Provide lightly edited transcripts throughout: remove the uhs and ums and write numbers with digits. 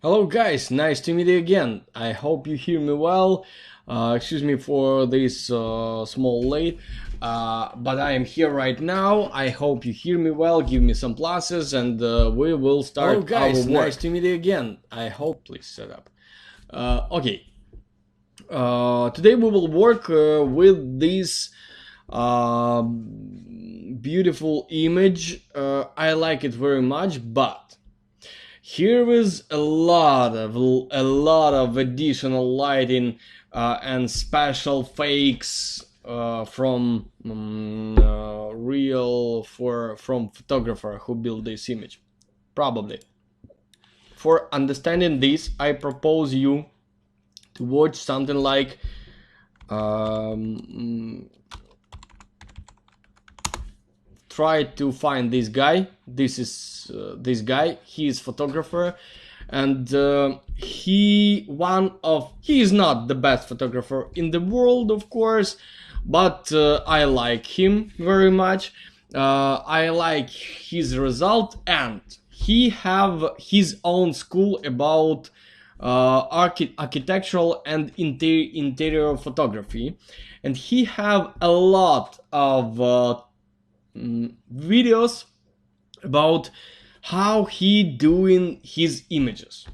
Hello guys, nice to meet you again. I hope you hear me well. Excuse me for this small late, but I am here right now. I hope you hear me well. Give me some pluses, and we will start. Hello guys, our work. Nice to meet you again. I hope. Please set up. Okay. Today we will work with this beautiful image. I like it very much, but here is a lot of additional lighting and special fakes from from photographer who built this image. Probably. For understanding this, I propose you to watch something like try to find this guy. This is this guy. He is photographer, and he is not the best photographer in the world, of course, but I like him very much. I like his result, and he have his own school about architectural and interior photography, and he have a lot of videos about how he doing his images.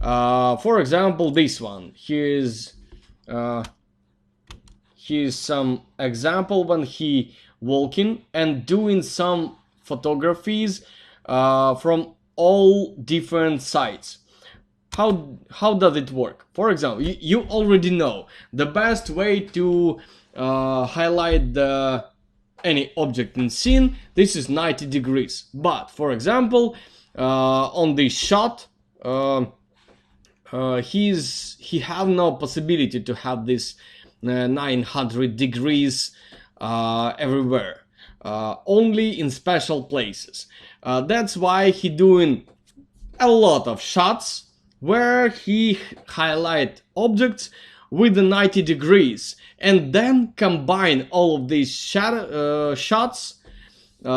For example, this one. Here's some example when he walking and doing some photographies from all different sides. How does it work? For example, you already know the best way to highlight any object in scene. This is 90 degrees. But for example, on this shot, he have no possibility to have this 900 degrees everywhere. Only in special places. That's why he doing a lot of shots where he highlight objects with the 90 degrees and then combine all of these shots with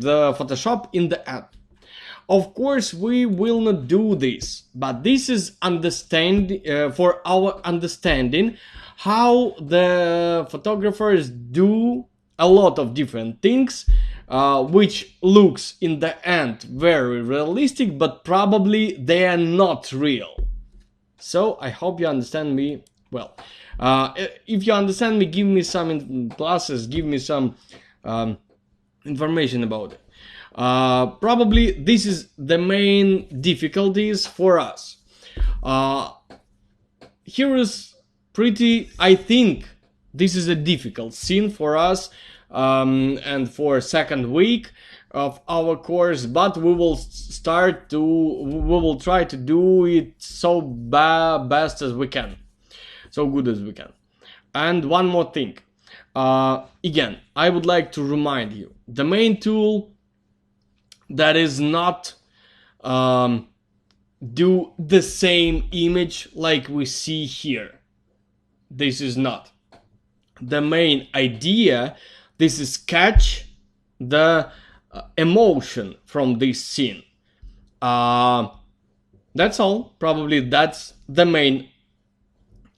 the Photoshop in the end. Of course, we will not do this, but this is for our understanding how the photographers do a lot of different things, which looks in the end very realistic, but probably they are not real. So I hope you understand me well. If you understand me, give me some pluses, give me some information about it. Probably this is the main difficulties for us. Here is I think this is a difficult scene for us and for second week of our course, but we will try to do it so best as we can, so good as we can. And one more thing, again, I would like to remind you, the main tool that is not do the same image like we see here. This is not the main idea. This is catch the emotion from this scene. That's all. Probably that's the main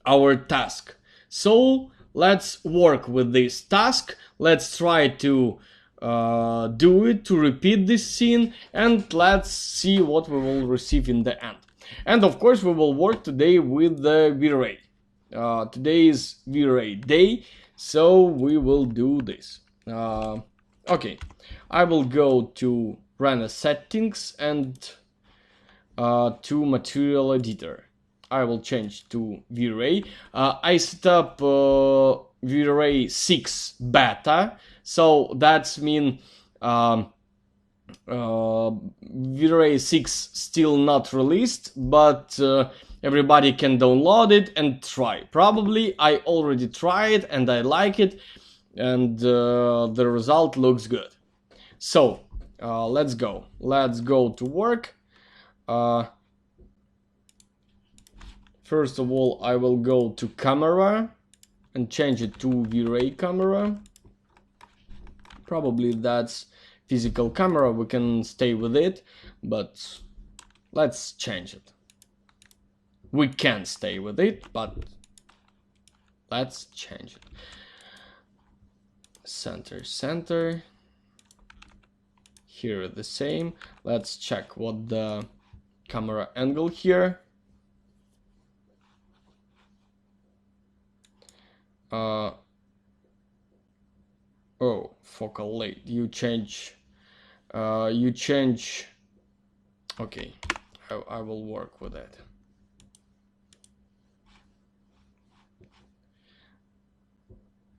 our task. So let's work with this task. Let's try to do it, to repeat this scene, and let's see what we will receive in the end. And of course, we will work today with the Vray. Today is Vray day, so we will do this. Okay, I will go to Render settings and to material editor. I will change to Vray. I set up Vray 6 beta, so that's mean Vray 6 still not released, but everybody can download it and try. Probably I already tried and I like it, and the result looks good. So let's go to work. First of all, I will go to camera and change it to Vray camera. Probably that's physical camera, we can stay with it, but let's change it. We can stay with it, but let's change it. Center, center. Here the same. Let's check what the camera angle here. Oh, focal length. You change. Okay, I will work with that.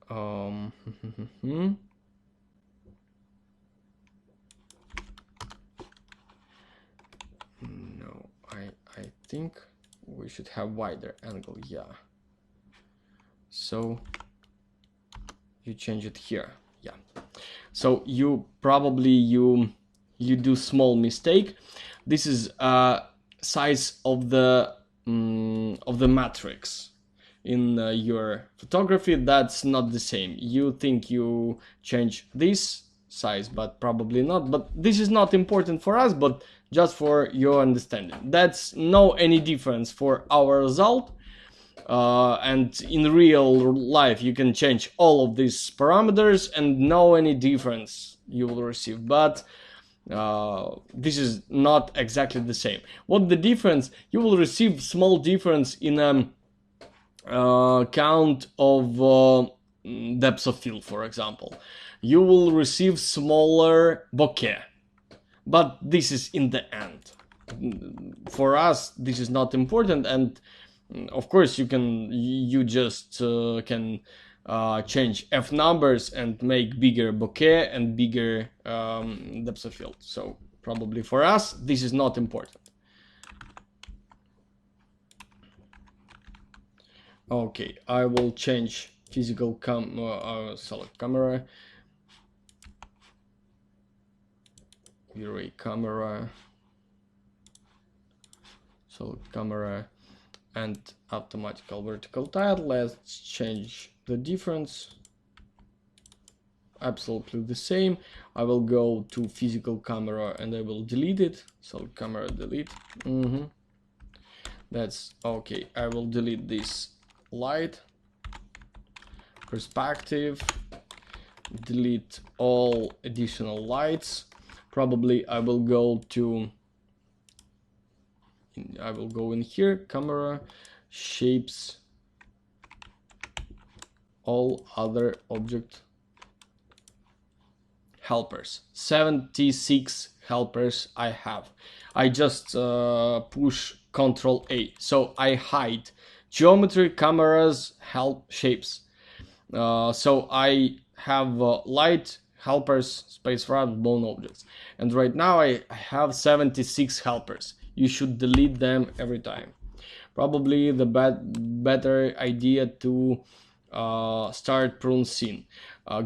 No, I think we should have wider angle. Yeah. So you change it here. Yeah. So you probably you do small mistake. This is size of the matrix in your photography. That's not the same. You think you change this size, but probably not. But this is not important for us, but just for your understanding. That's no any difference for our result. And in real life you can change all of these parameters and no any difference you will receive, but this is not exactly the same. What the difference? You will receive small difference in count of depth of field, for example. You will receive smaller bokeh, but this is in the end. For us this is not important, and of course you just can change f numbers and make bigger bokeh and bigger depth of field. So probably for us this is not important. Okay, I will change physical select camera, Vray camera, select camera, and automatical vertical tile. Let's change the difference. Absolutely the same. I will go to physical camera and I will delete it. So camera delete. That's okay. I will delete this light, perspective, delete all additional lights. Probably I will go in here, camera, shapes, all other object helpers. 76 helpers I have. I just push Ctrl A, so I hide geometry, cameras, help, shapes. So I have light, helpers, space wrap, bone objects, and right now I have 76 helpers. You should delete them every time. Probably the better idea to start prune scene.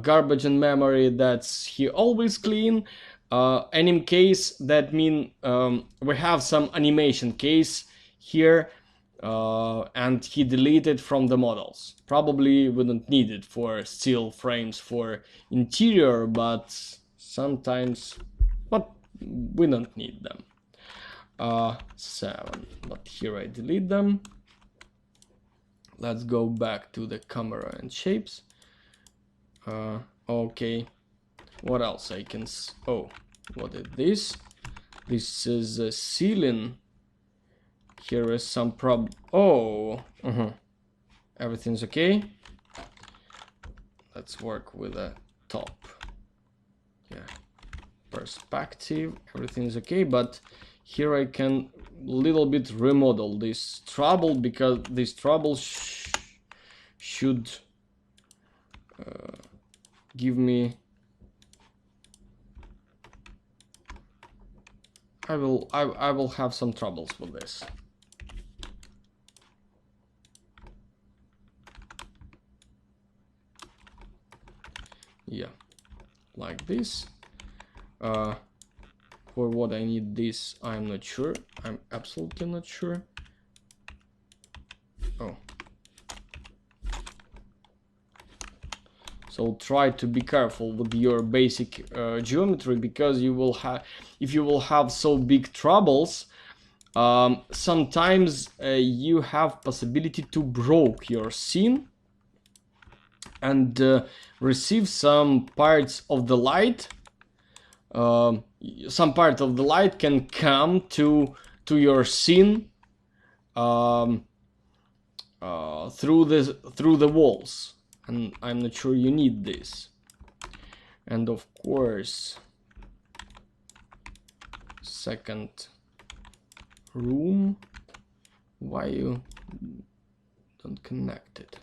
Garbage and memory, that's he always clean. Anim case, that mean we have some animation case here, and he deleted from the models. Probably wouldn't need it for still frames for interior, but sometimes, but we don't need them. 7, but here I delete them. Let's go back to the camera and shapes. Okay, what else I can oh, what is this? This is a ceiling. Here is some everything's okay. Let's work with the top. Yeah, perspective, everything's okay, but here I can little bit remodel this trouble, because this trouble should give me, I will have some troubles with this. Yeah, like this. For what I need this, I'm not sure. I'm absolutely not sure. Oh. So try to be careful with your basic geometry, because you will have, if you will have so big troubles, sometimes you have possibility to broke your scene and receive some parts of the light. Some part of the light can come to your scene through the walls, and I'm not sure you need this. And of course, second room, why you don't connect it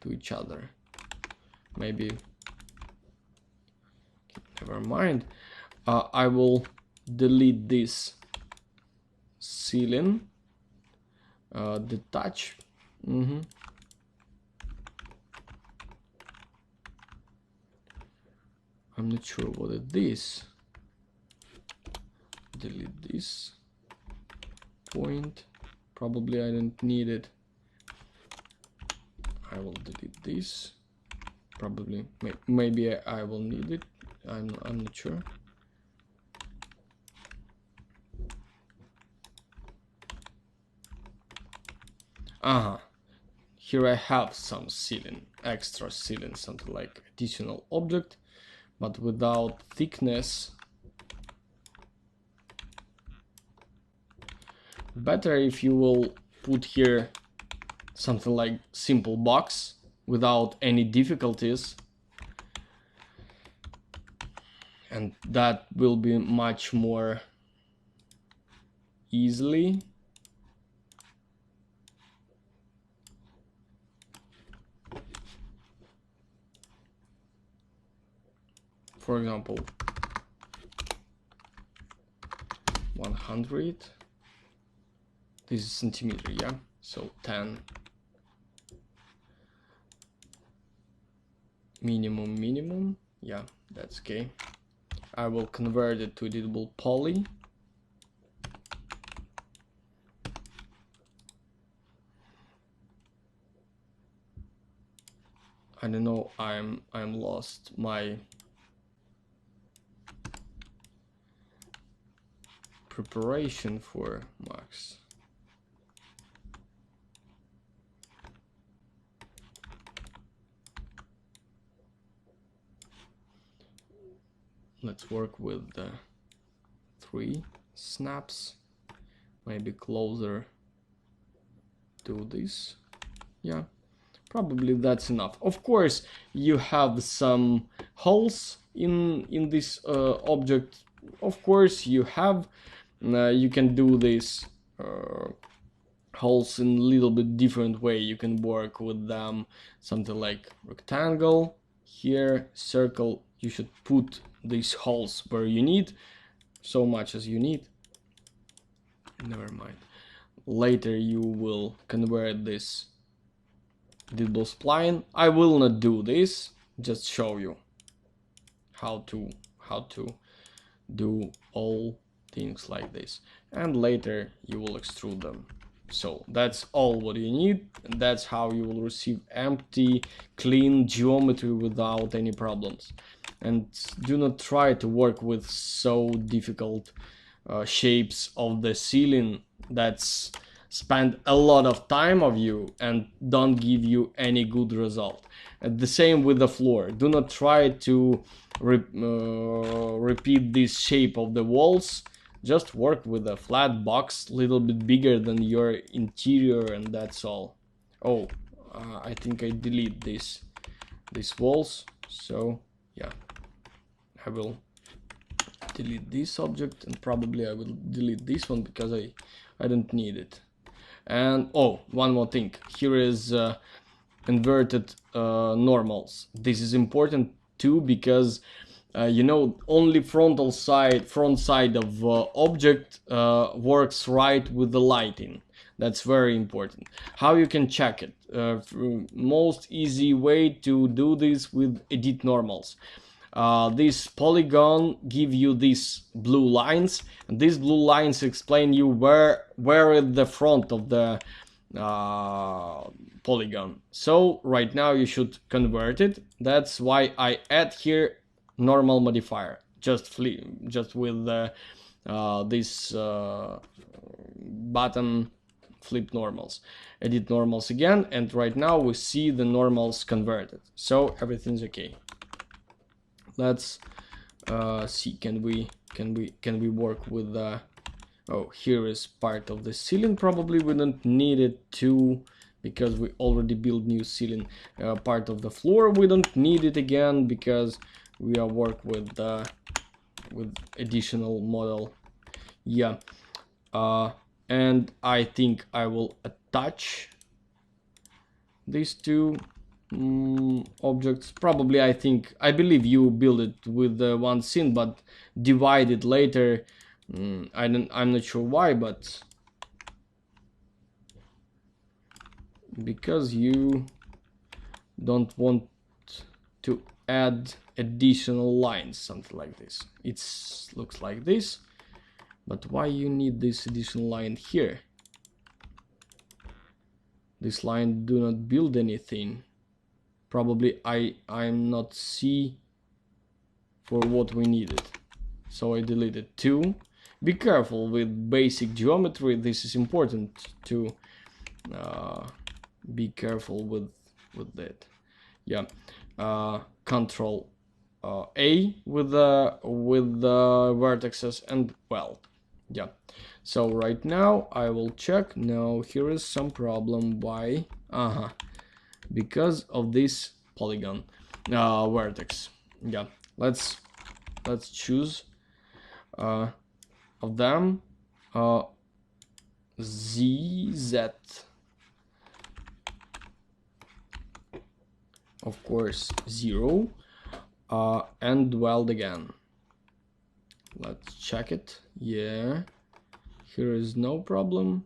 to each other? Maybe, never mind. I will delete this ceiling, detach. I'm not sure what it is. Delete this point. Probably I don't need it. I will delete this. Probably, maybe I will need it. I'm not sure. Here I have some ceiling, extra ceiling, something like additional object, but without thickness. Better if you will put here something like simple box without any difficulties, and that will be much more easily. For example, 100. This is centimeter, yeah? So 10. Minimum. Yeah, that's okay. I will convert it to editable poly. I don't know, I'm lost my preparation for Max. Let's work with the 3 snaps, maybe closer to this. Yeah, probably that's enough. Of course, you have some holes in this object. Of course, you have. You can do this holes in a little bit different way. You can work with them, something like rectangle. Here, circle. You should put these holes where you need, so much as you need. Never mind. Later you will convert this editable spline. I will not do this, just show you how to do all things like this, and later you will extrude them. So that's all what you need, and that's how you will receive empty, clean geometry without any problems. And do not try to work with so difficult shapes of the ceiling that's spend a lot of time of you and don't give you any good result. And the same with the floor. Do not try to repeat this shape of the walls. Just work with a flat box, little bit bigger than your interior, and that's all. Oh, I think I delete these walls. So yeah, I will delete this object, and probably I will delete this one because I don't need it. And oh, one more thing. Here is inverted normals. This is important too because you know, only front side of object works right with the lighting. That's very important. How you can check it? Most easy way to do this with edit normals. This polygon give you these blue lines, and these blue lines explain you where is the front of the polygon. So right now you should convert it. That's why I add here normal modifier, just with this button, flip normals, edit normals again, and right now we see the normals converted, so everything's okay. Let's see, can we work with oh, here is part of the ceiling. Probably we don't need it to, because we already built new ceiling. Part of the floor we don't need it again, because we are work with additional model. Yeah, and I think I will attach these two objects. Probably I believe you build it with one scene, but divide it later. I'm not sure why, but because you don't want to add additional lines, something like this. It looks like this, but why you need this additional line here? This line do not build anything. Probably I'm not see for what we needed, so I deleted two. Be careful with basic geometry. This is important to be careful with that. Yeah, Control A with the vertices, and well, yeah. So right now I will check. No, here is some problem. Why? Because of this polygon vertex. Yeah, let's choose of them ZZ, of course 0, and weld again. Let's check it. Yeah, here is no problem.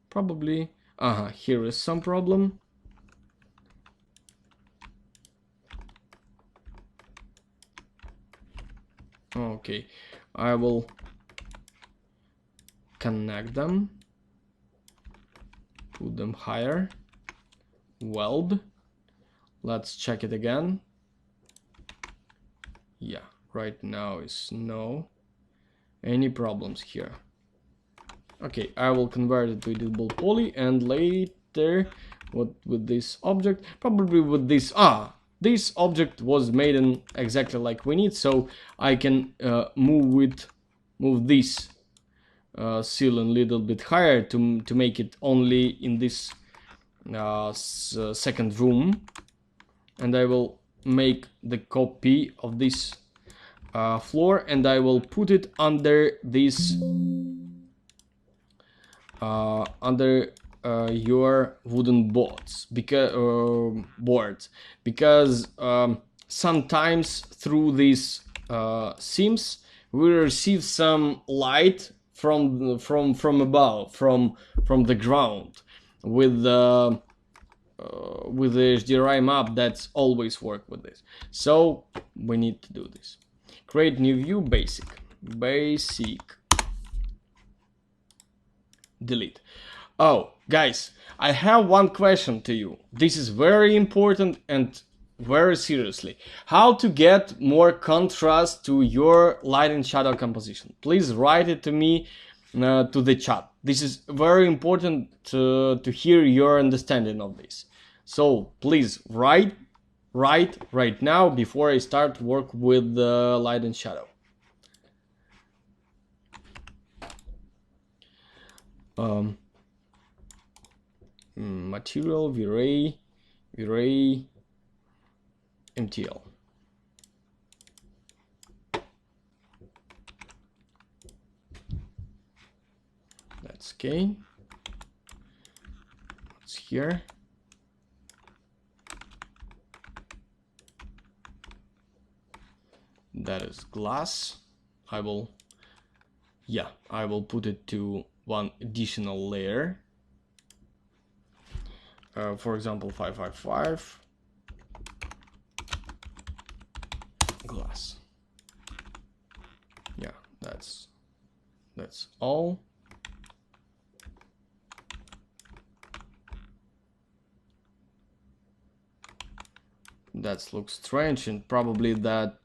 Probably here is some problem. Okay, I will connect them, put them higher, weld. Let's check it again. Yeah, right now is no any problems here. Okay, I will convert it to editable poly, and later what with this object, probably with this this object was made in exactly like we need, so I can move this ceiling a little bit higher to make it only in this second room, and I will make the copy of this floor, and I will put it under this under your wooden boards, because sometimes through these seams we receive some light from above, from the ground, with the HDRI map. That's always work with this, so we need to do this. Create new view, basic, delete. Oh, guys, I have one question to you. This is very important and very seriously. How to get more contrast to your light and shadow composition? Please write it to me to the chat. This is very important to hear your understanding of this. So please write right now before I start work with the light and shadow. Material, Vray, MTL. That's okay. What's here? That is glass. I will put it to one additional layer. For example, 555 glass. Yeah, that's all. That looks strange, and probably that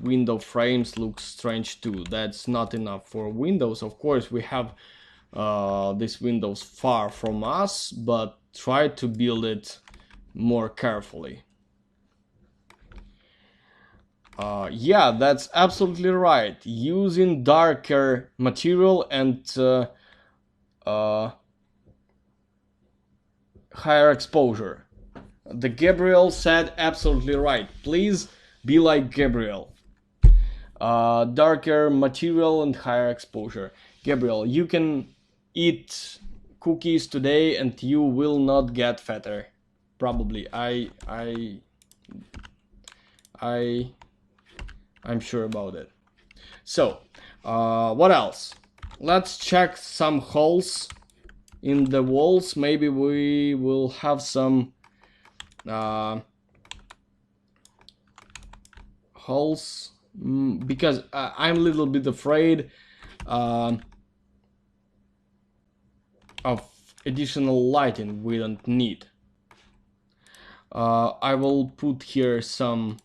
window frames look strange too. That's not enough for windows. Of course, we have this window's far from us, but try to build it more carefully. Yeah, that's absolutely right. Using darker material and higher exposure. The Gabriel said absolutely right. Please be like Gabriel. Darker material and higher exposure. Gabriel, you can eat cookies today and you will not get fatter. Probably. I'm sure about it. So, what else? Let's check some holes in the walls. Maybe we will have some holes, because I'm a little bit afraid of additional lighting we don't need. I will put here some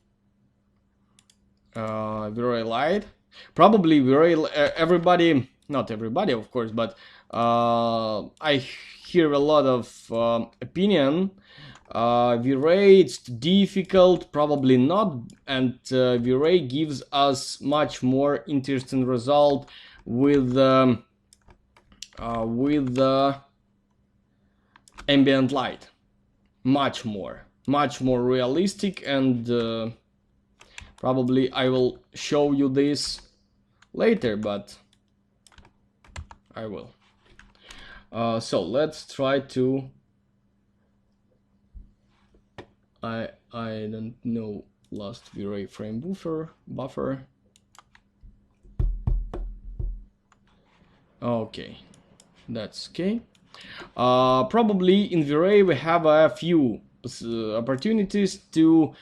Vray light. Probably Vray, everybody, not everybody of course, but I hear a lot of opinion. Vray, it's difficult, probably not, and Vray gives us much more interesting result with ambient light, much more realistic, and probably I will show you this later, but I will. So let's try to. I don't know last Vray frame buffer. Okay, that's okay. Probably in Vray we have a few opportunities to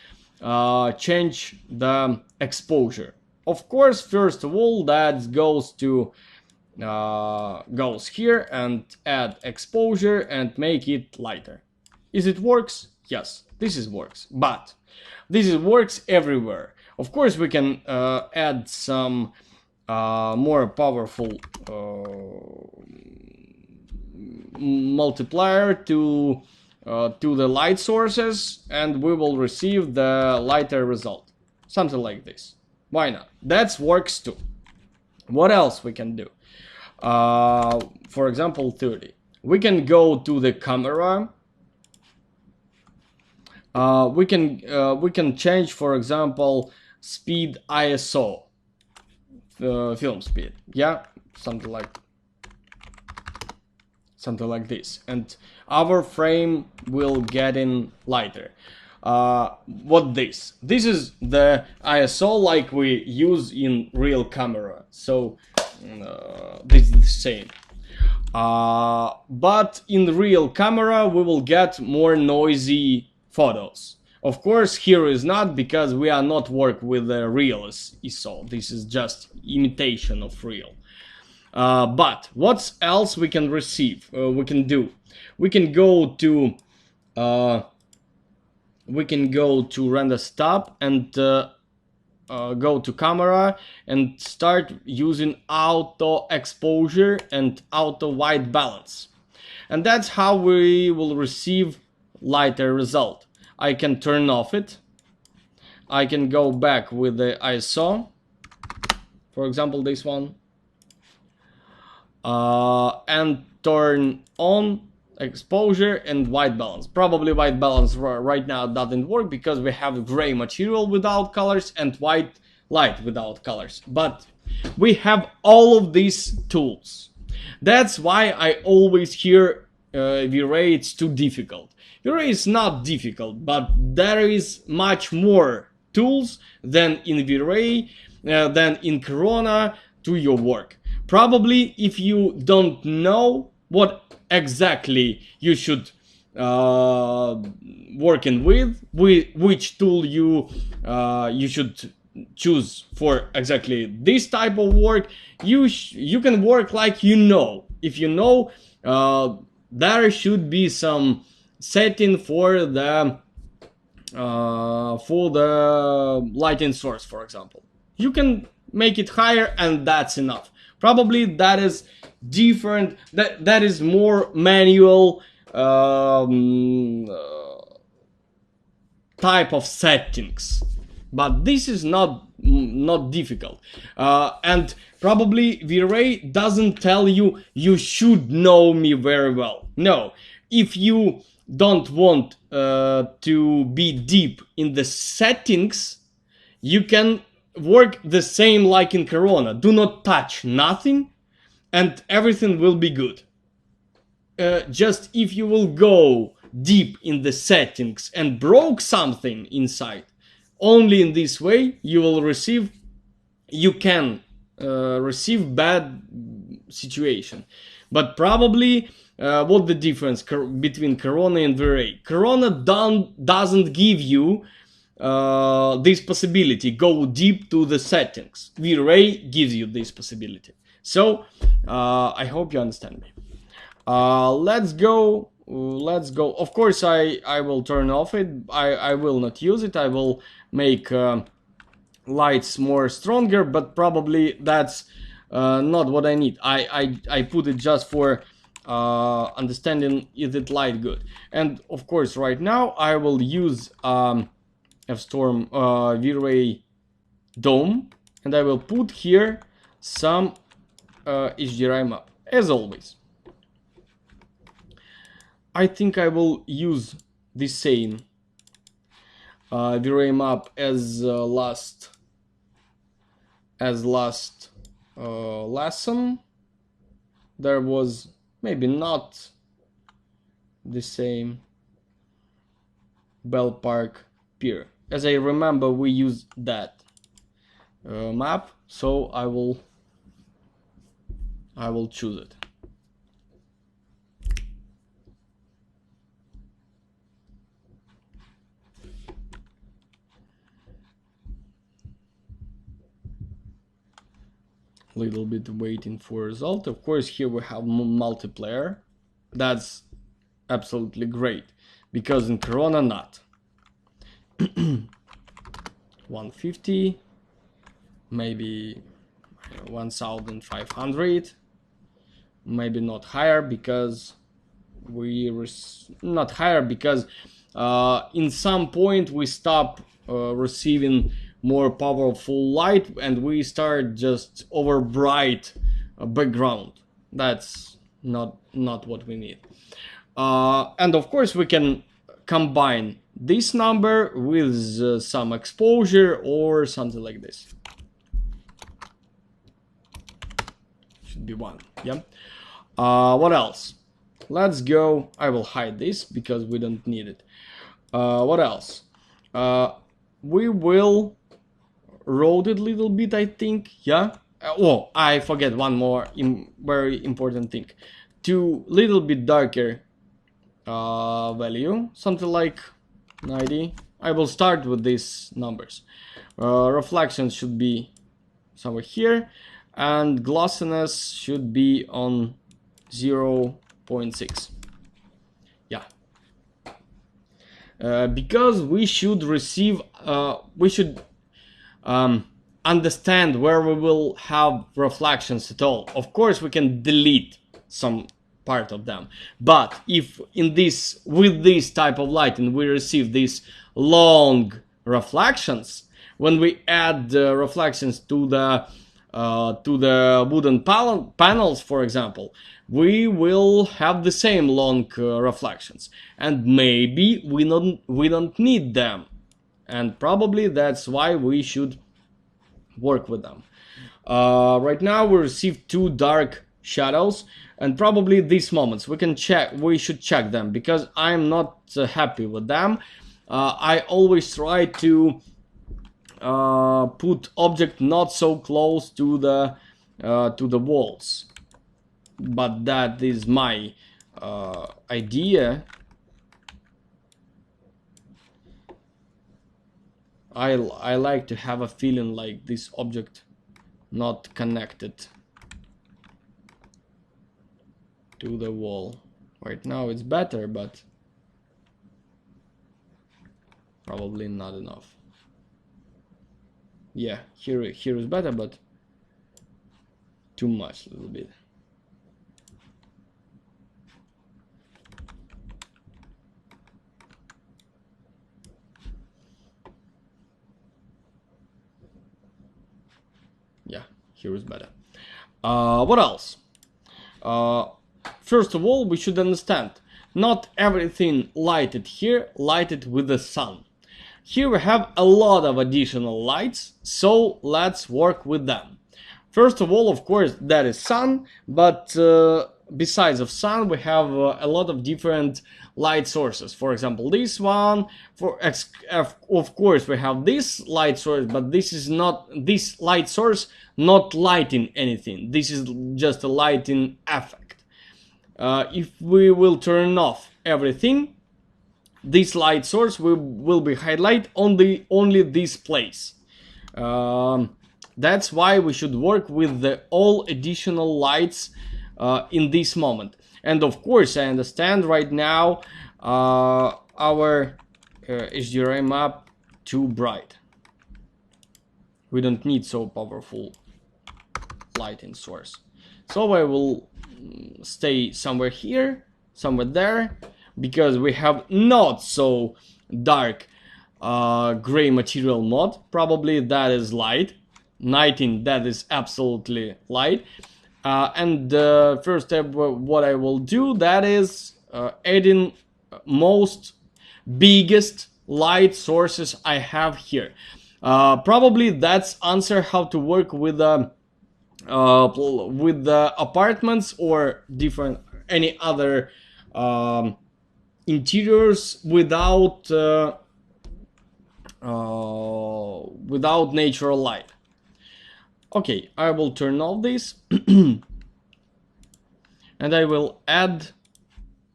change the exposure. Of course, first of all, that goes here and add exposure and make it lighter. Is it works? Yes, this is works, but this is works everywhere. Of course, we can add some more powerful multiplier to the light sources, and we will receive the lighter result. Something like this. Why not? That works too. What else we can do? For example, 30. We can go to the camera. We can change, for example, speed ISO, film speed. Yeah, something like this, and our frame will get in lighter. What this is the ISO like we use in real camera, so this is the same, but in the real camera we will get more noisy photos. Of course here is not, because we are not work with the real ISO. This is just imitation of real. But what else we can receive? We can do. We can go to render stop and go to camera and start using auto exposure and auto white balance, and that's how we will receive lighter result. I can turn off it. I can go back with the ISO, for example this one. And turn on exposure and white balance. Probably white balance right now doesn't work because we have gray material without colors and white light without colors. But we have all of these tools. That's why I always hear Vray it's too difficult. Vray is not difficult, but there is much more tools than in Vray, than in Corona to your work. Probably if you don't know what exactly you should working with, which tool you should choose for exactly this type of work, you can work like you know. If you know, there should be some setting for the lighting source, for example. You can make it higher and that's enough. Probably that is different, that is more manual type of settings, but this is not difficult, and probably Vray doesn't tell you you should know me very well. No, if you don't want to be deep in the settings, you can work the same like in Corona. Do not touch nothing and everything will be good. Just if you will go deep in the settings and broke something inside, only in this way you can receive bad situation. But probably what the difference between Corona and Vray? Corona doesn't give you this possibility, go deep to the settings. Vray gives you this possibility. So I hope you understand me. Let's go. Of course I will turn off it. I will not use it. I will make lights more stronger, but probably that's not what I need. I put it just for understanding is it light good. And of course right now I will use F-Storm V-Ray Dome, and I will put here some HDRI map as always. I think I will use the same V-Ray map as last lesson. There was maybe not the same Bell Park Pier. As I remember, we used that map, so I will choose it. Little bit waiting for result. Of course, here we have multiplayer. That's absolutely great, because in Corona not. 150, maybe 1500, maybe not higher, because not higher because in some point we stop receiving more powerful light and we start just over bright background. That's not what we need. And of course we can combine this number with some exposure or something like this. Should be one. Yeah. What else? Let's go. I will hide this because we don't need it. What else? We will rotate a little bit, I think. Yeah. Oh, I forget one more very important thing. To little bit darker value, something like 90. I will start with these numbers. Reflection should be somewhere here, and glossiness should be on 0.6. Yeah. Because we should receive, we should understand where we will have reflections at all. Of course, we can delete some part of them, but if with this type of lighting we receive these long reflections, when we add the reflections to the wooden panels, for example, we will have the same long reflections, and maybe we don't need them, and probably that's why we should work with them. Right now we receive two dark shadows, and probably these moments we should check them, because I'm not happy with them. I always try to put object not so close to the walls, but that is my idea. I like to have a feeling like this object not connected to the wall. Right now it's better, but probably not enough. Yeah, here is better, but too much, a little bit. Yeah, here is better. What else? First of all, we should understand, not everything lighted here lighted with the sun. Here we have a lot of additional lights, so let's work with them. First of all, of course, that is sun, but besides of sun, we have a lot of different light sources. For example, this one. Of course, we have this light source, but this light source not lighting anything. This is just a lighting effect. If we will turn off everything, this light source will be highlight only this place. That's why we should work with all additional lights in this moment. And of course, I understand right now our HDRI map too bright. We don't need so powerful lighting source. So I will stay somewhere here, somewhere there, because we have not so dark gray material mode. Probably that is light. Nighting, that is absolutely light. And first step, what I will do, that is adding most biggest light sources I have here. Probably that's answer how to work with the apartments or different any other interiors without natural light. Okay, I will turn off this and I will add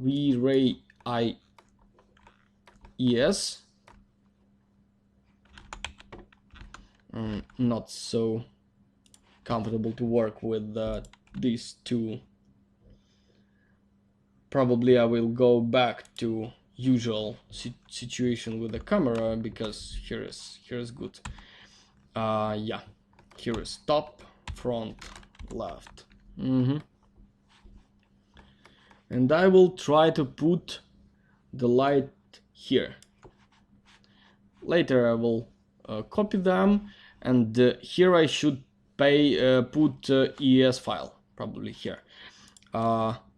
Vray IES. Not so comfortable to work with these two. Probably I will go back to usual situation with the camera, because here is good. Yeah, here is top, front, left. And I will try to put the light here. Later I will copy them, and here I should put ES file, probably here.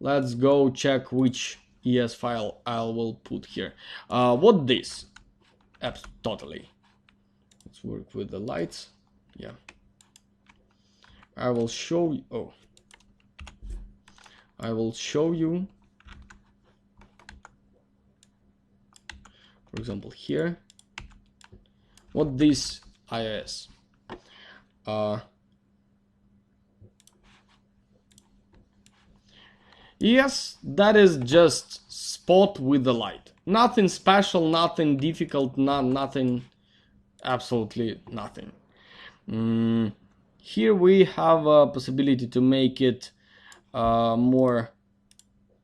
Let's go check which ES file I will put here. What this? Totally. Let's work with the lights. Yeah. I will show you. Oh. I will show you. For example, here. What this IIS? Yes, that is just spot with the light. Nothing special, nothing difficult, nothing, absolutely nothing. Here we have a possibility to make it more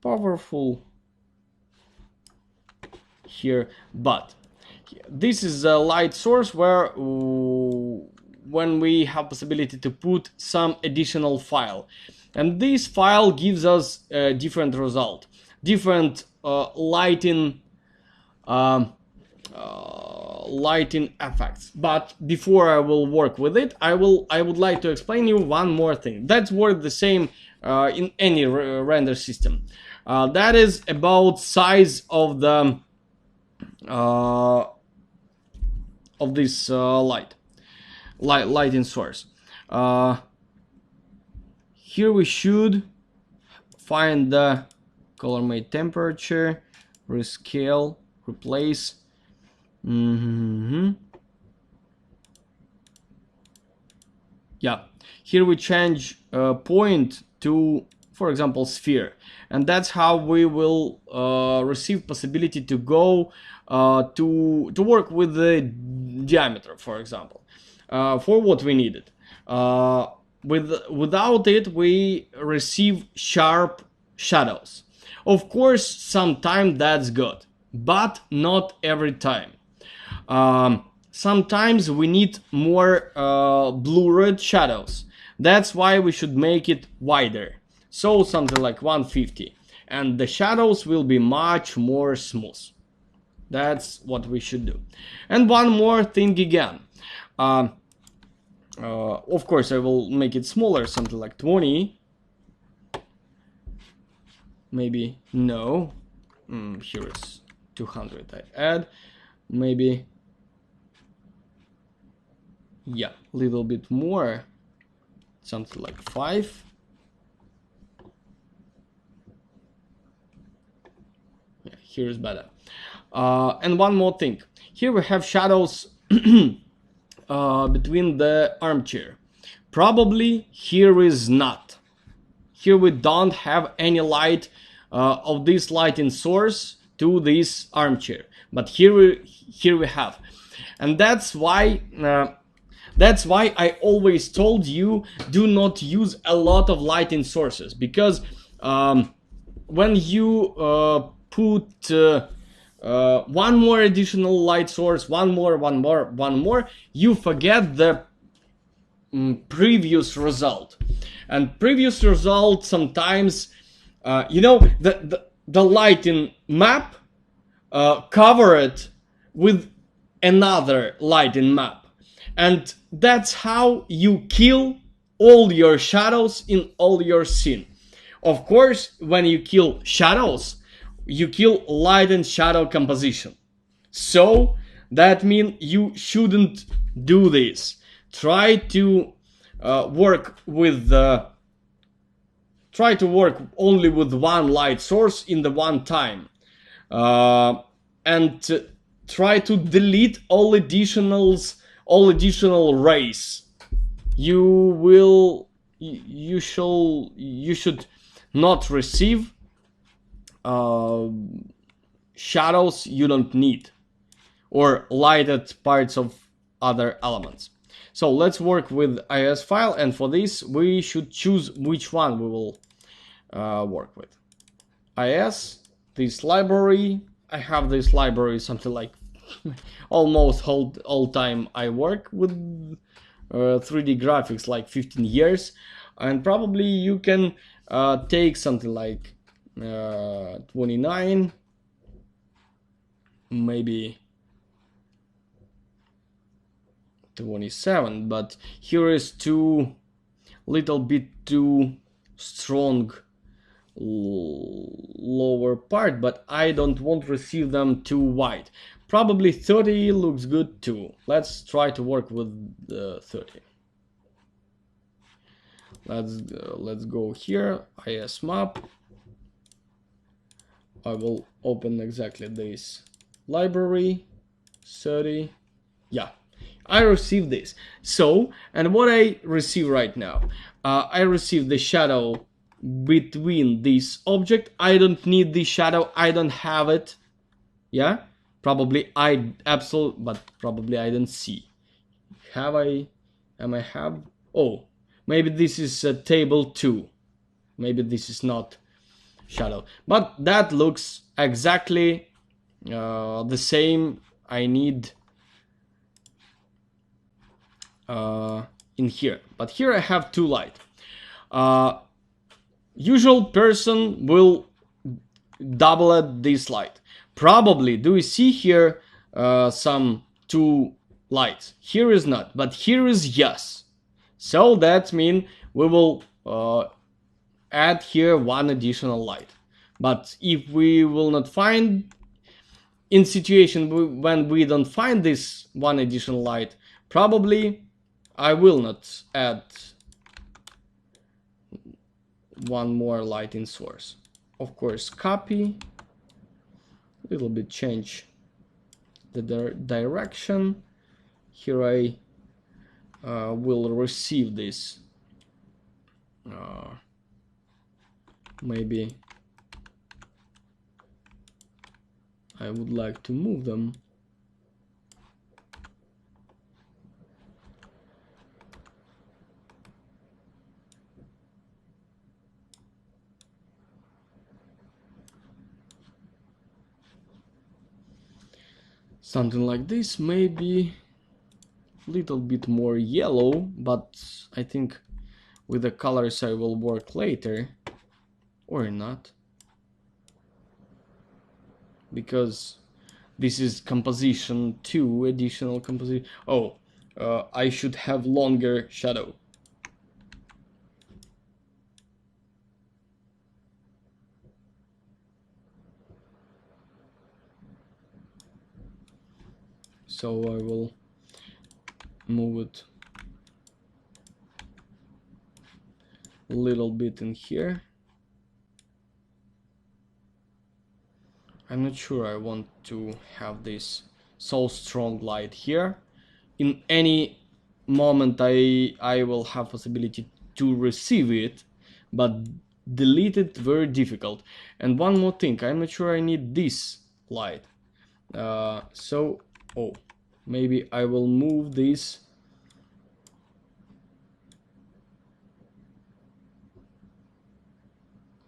powerful here, but this is a light source where when we have possibility to put some additional file, and this file gives us a different result, different lighting effects. But before I will work with it, I would like to explain you one more thing. That's worth the same in any render system. That is about size of the of this lighting source. Here we should find the color made temperature, rescale, replace. Yeah, here we change point to, for example, sphere, and that's how we will receive possibility to go to work with the diameter, for example, for what we needed. Without it, we receive sharp shadows. Of course, sometimes that's good, but not every time. Sometimes we need more blurred shadows. That's why we should make it wider. So something like 150. And the shadows will be much more smooth. That's what we should do. And one more thing again. Of course, I will make it smaller, something like 20. Maybe, no. Here is 200 I add. Maybe, yeah, a little bit more. Something like 5. Yeah, here is better. And one more thing. Here we have shadows between the armchair. Probably here is not. Here we don't have any light of this lighting source to this armchair. But here we have. And that's why I always told you do not use a lot of lighting sources, because when you put one more additional light source, one more, you forget the previous result. And previous result sometimes, the lighting map covered with another lighting map. And that's how you kill all your shadows in all your scene. Of course, when you kill shadows, you kill light and shadow composition. So that means you shouldn't do this. Try to work only with one light source in the one time, and try to delete all additional rays. You should not receive shadows you don't need, or lighted parts of other elements. So let's work with IS file, and for this we should choose which one we will work with. IS, this library, I have this library something like almost all time I work with 3D graphics, like 15 years, and probably you can take something like 29, maybe 27, but here is little bit too strong lower part, but I don't want to receive them too wide. Probably 30 looks good too. Let's try to work with 30. Let's go here, IS map. I will open exactly this library, 30. Yeah, I received this. So, and what I receive right now, I receive the shadow between this object. I don't need the shadow, I don't have it. Yeah, probably but probably I don't see. Oh, maybe this is table 2. Maybe this is not shadow, but that looks exactly the same. I need in here, but here I have 2 light. Usual person will double at this light. Probably, do you see here some 2 lights? Here is not, but here is yes. So that means we will add here 1 additional light. But if we will not find, in situation when we don't find this 1 additional light, probably I will not add 1 more lighting source. Of course, copy, little bit change the direction. Here I will receive this. Maybe I would like to move them. Something like this, maybe a little bit more yellow, but I think With the colors I will work later, or not, because this is composition 2, additional composition. Oh, I should have longer shadow. So I will move it a little bit in here. I'm not sure I want to have this so strong light here. In any moment I will have possibility to receive it, but delete it very difficult. And one more thing, I'm not sure I need this light. So, oh, maybe I will move this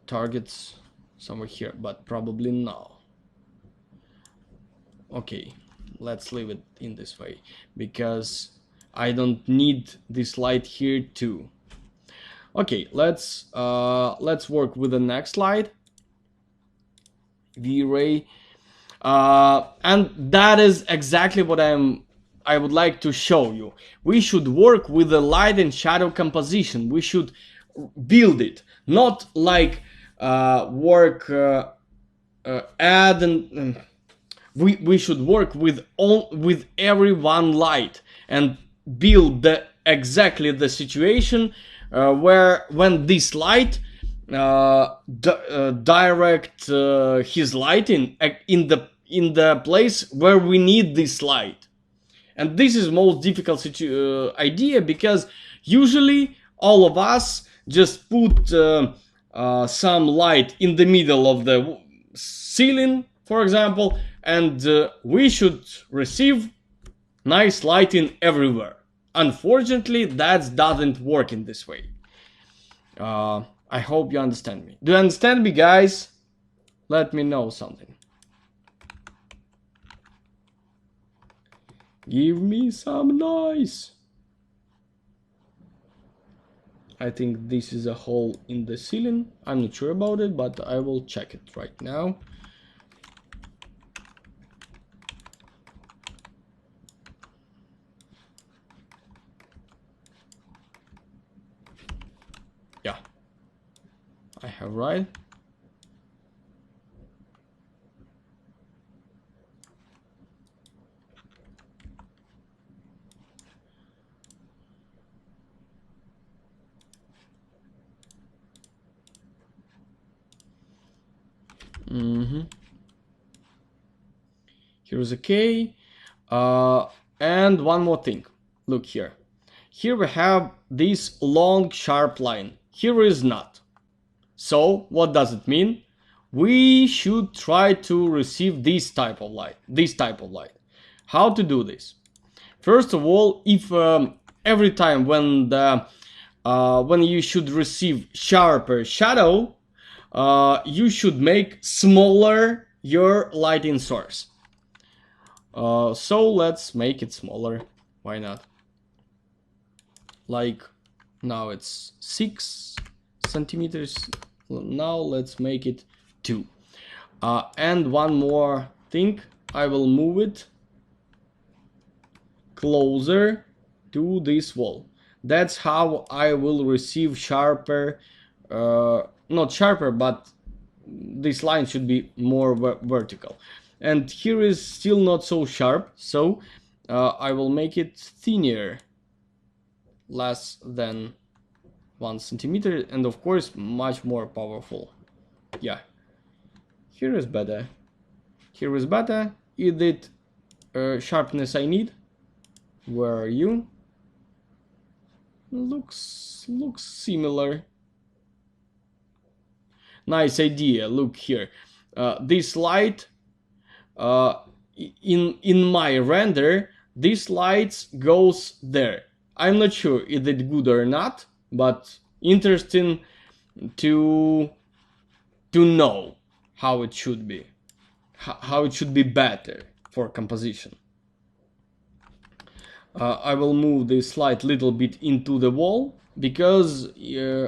targets somewhere here, but probably now. Okay, let's leave it in this way, because I don't need this light here too. Okay, let's work with the next light, Vray, and that is exactly what I would like to show you. We should work with the light and shadow composition. We should build it, not like add and we should work with every one light and build exactly the situation where when this light direct his light in the place where we need this light. And this is most difficult idea, because usually all of us just put some light in the middle of the ceiling, for example, and we should receive nice lighting everywhere. Unfortunately, that doesn't work in this way. I hope you understand me. Do you understand me, guys? Let me know something. Give me some noise. I think this is a hole in the ceiling. I'm not sure about it, but I will check it right now. Yeah, I have right. Here's okay. And one more thing. Look here. Here we have this long sharp line. Here is not. So what does it mean? We should try to receive this type of light. How to do this? First of all, if every time when you should receive sharper shadow, you should make smaller your lighting source. So let's make it smaller. Why not? Like now it's 6 centimeters. Now let's make it 2. And one more thing, I will move it closer to this wall. That's how I will receive sharper, not sharper, but this line should be more vertical. And here is still not so sharp, so I will make it thinner, less than 1 centimeter, and of course much more powerful. Yeah, here is better. Here is better. Is it sharpness I need? Where are you? Looks similar. Nice idea. Look here. This light, in my render, this light goes there. I'm not sure is it good or not, but interesting to know how it should be, how it should be better for composition. I will move this light little bit into the wall, because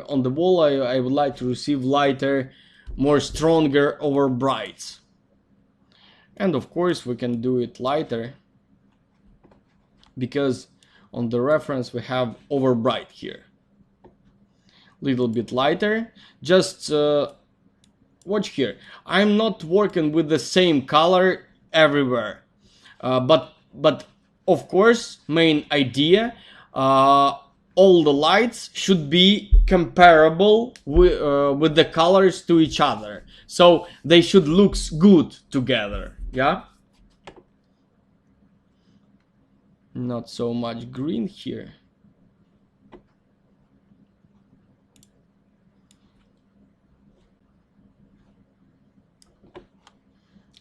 on the wall I would like to receive lighter, more stronger over brights. And of course we can do it lighter, because on the reference we have over bright here. Little bit lighter. Just watch here. I'm not working with the same color everywhere, but of course, main idea, all the lights should be comparable with the colors to each other, so they should look good together. Yeah. Not so much green here.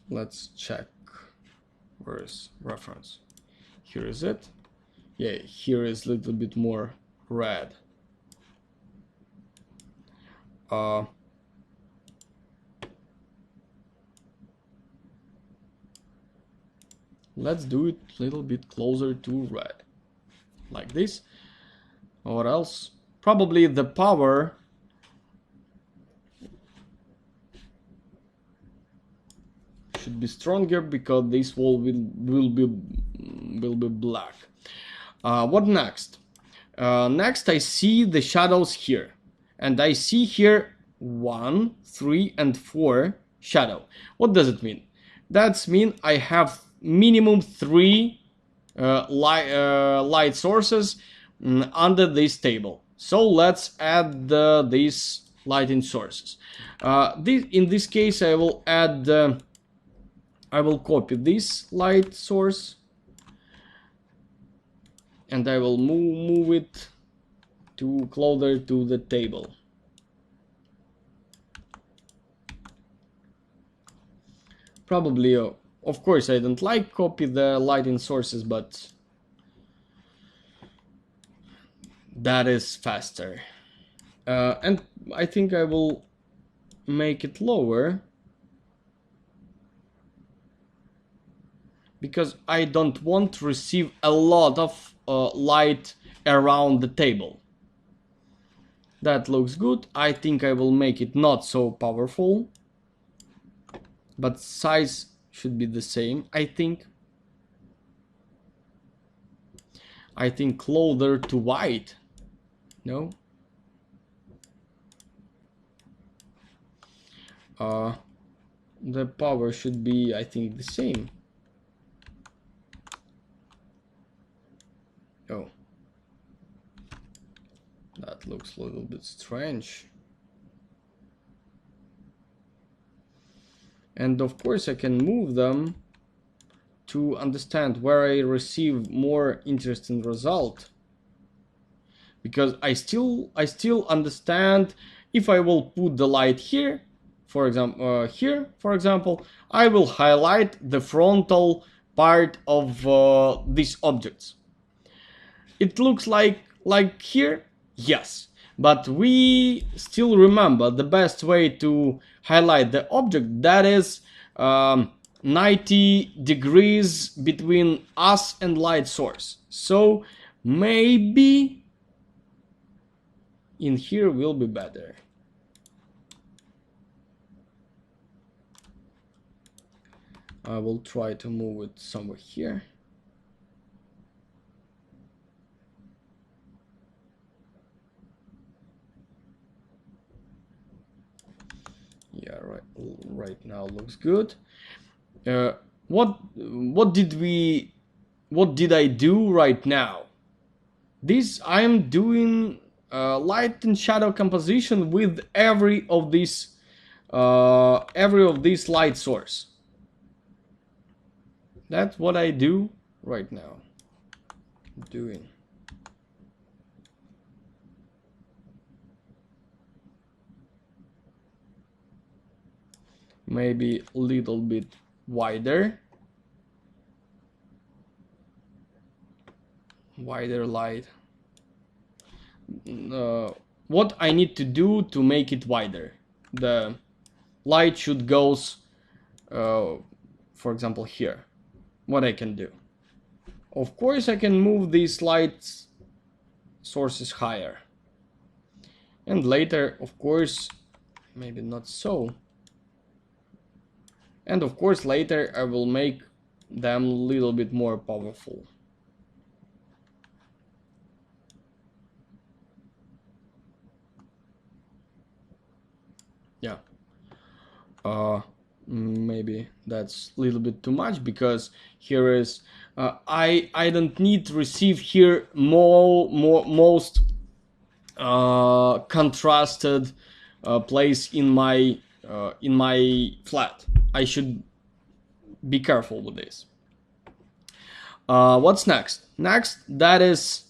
Let's check. Where is reference? Here is it. Yeah, here is a little bit more red. Let's do it a little bit closer to red, like this. Or else, probably the power should be stronger, because this wall will be black. What next? Next I see the shadows here, and I see here 1, 3 and 4 shadow. What does it mean? That means I have minimum 3 light sources under this table. So let's add these lighting sources. In this case I will add I will copy this light source, and I will move it to closer to the table. Probably, of course, I don't like copy the lighting sources, but that is faster. And I think I will make it lower, because I don't want to receive a lot of light around the table. That looks good. I think I will make it not so powerful, but size should be the same. I think closer to white. No. The power should be, I think, the same. Oh, that looks a little bit strange. And of course I can move them to understand where I receive more interesting result, because I still understand if I will put the light here, for example, I will highlight the frontal part of these objects. It looks like here, yes, but we still remember the best way to highlight the object, that is 90 degrees between us and light source. So maybe in here will be better. I will try to move it somewhere here. Yeah, right now looks good. What did I do right now? I am doing light and shadow composition with every of these light source. That's what I do right now. Doing. Maybe a little bit wider light. What I need to do to make it wider? The light should goes, for example, here. What I can do? Of course, I can move these light sources higher. And later, of course, maybe not so. And of course later I will make them a little bit more powerful. Yeah. Maybe that's a little bit too much, because here is I don't need to receive here most contrasted place in my flat. I should be careful with this. What's next? Next, that is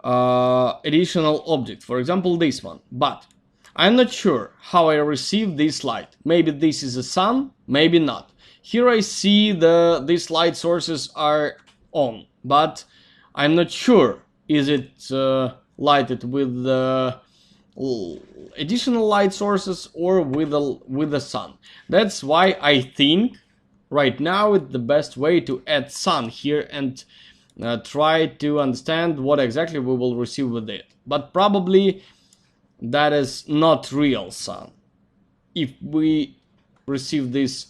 additional object. For example, this one. But I'm not sure how I receive this light. Maybe this is a sun, maybe not. Here I see these light sources are on, but I'm not sure. Is it lighted with additional light sources or with the sun? That's why I think right now it's the best way to add sun here and try to understand what exactly we will receive with it. But probably that is not real sun. If we receive this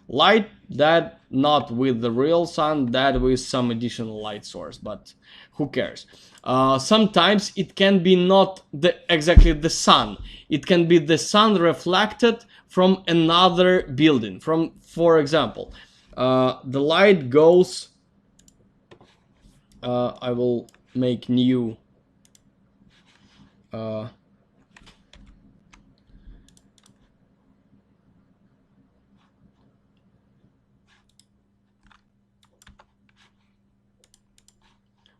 light, that not with the real sun, that with some additional light source, but who cares? Sometimes it can be not exactly the sun. It can be the sun reflected from another building. For example, the light goes. I will make new.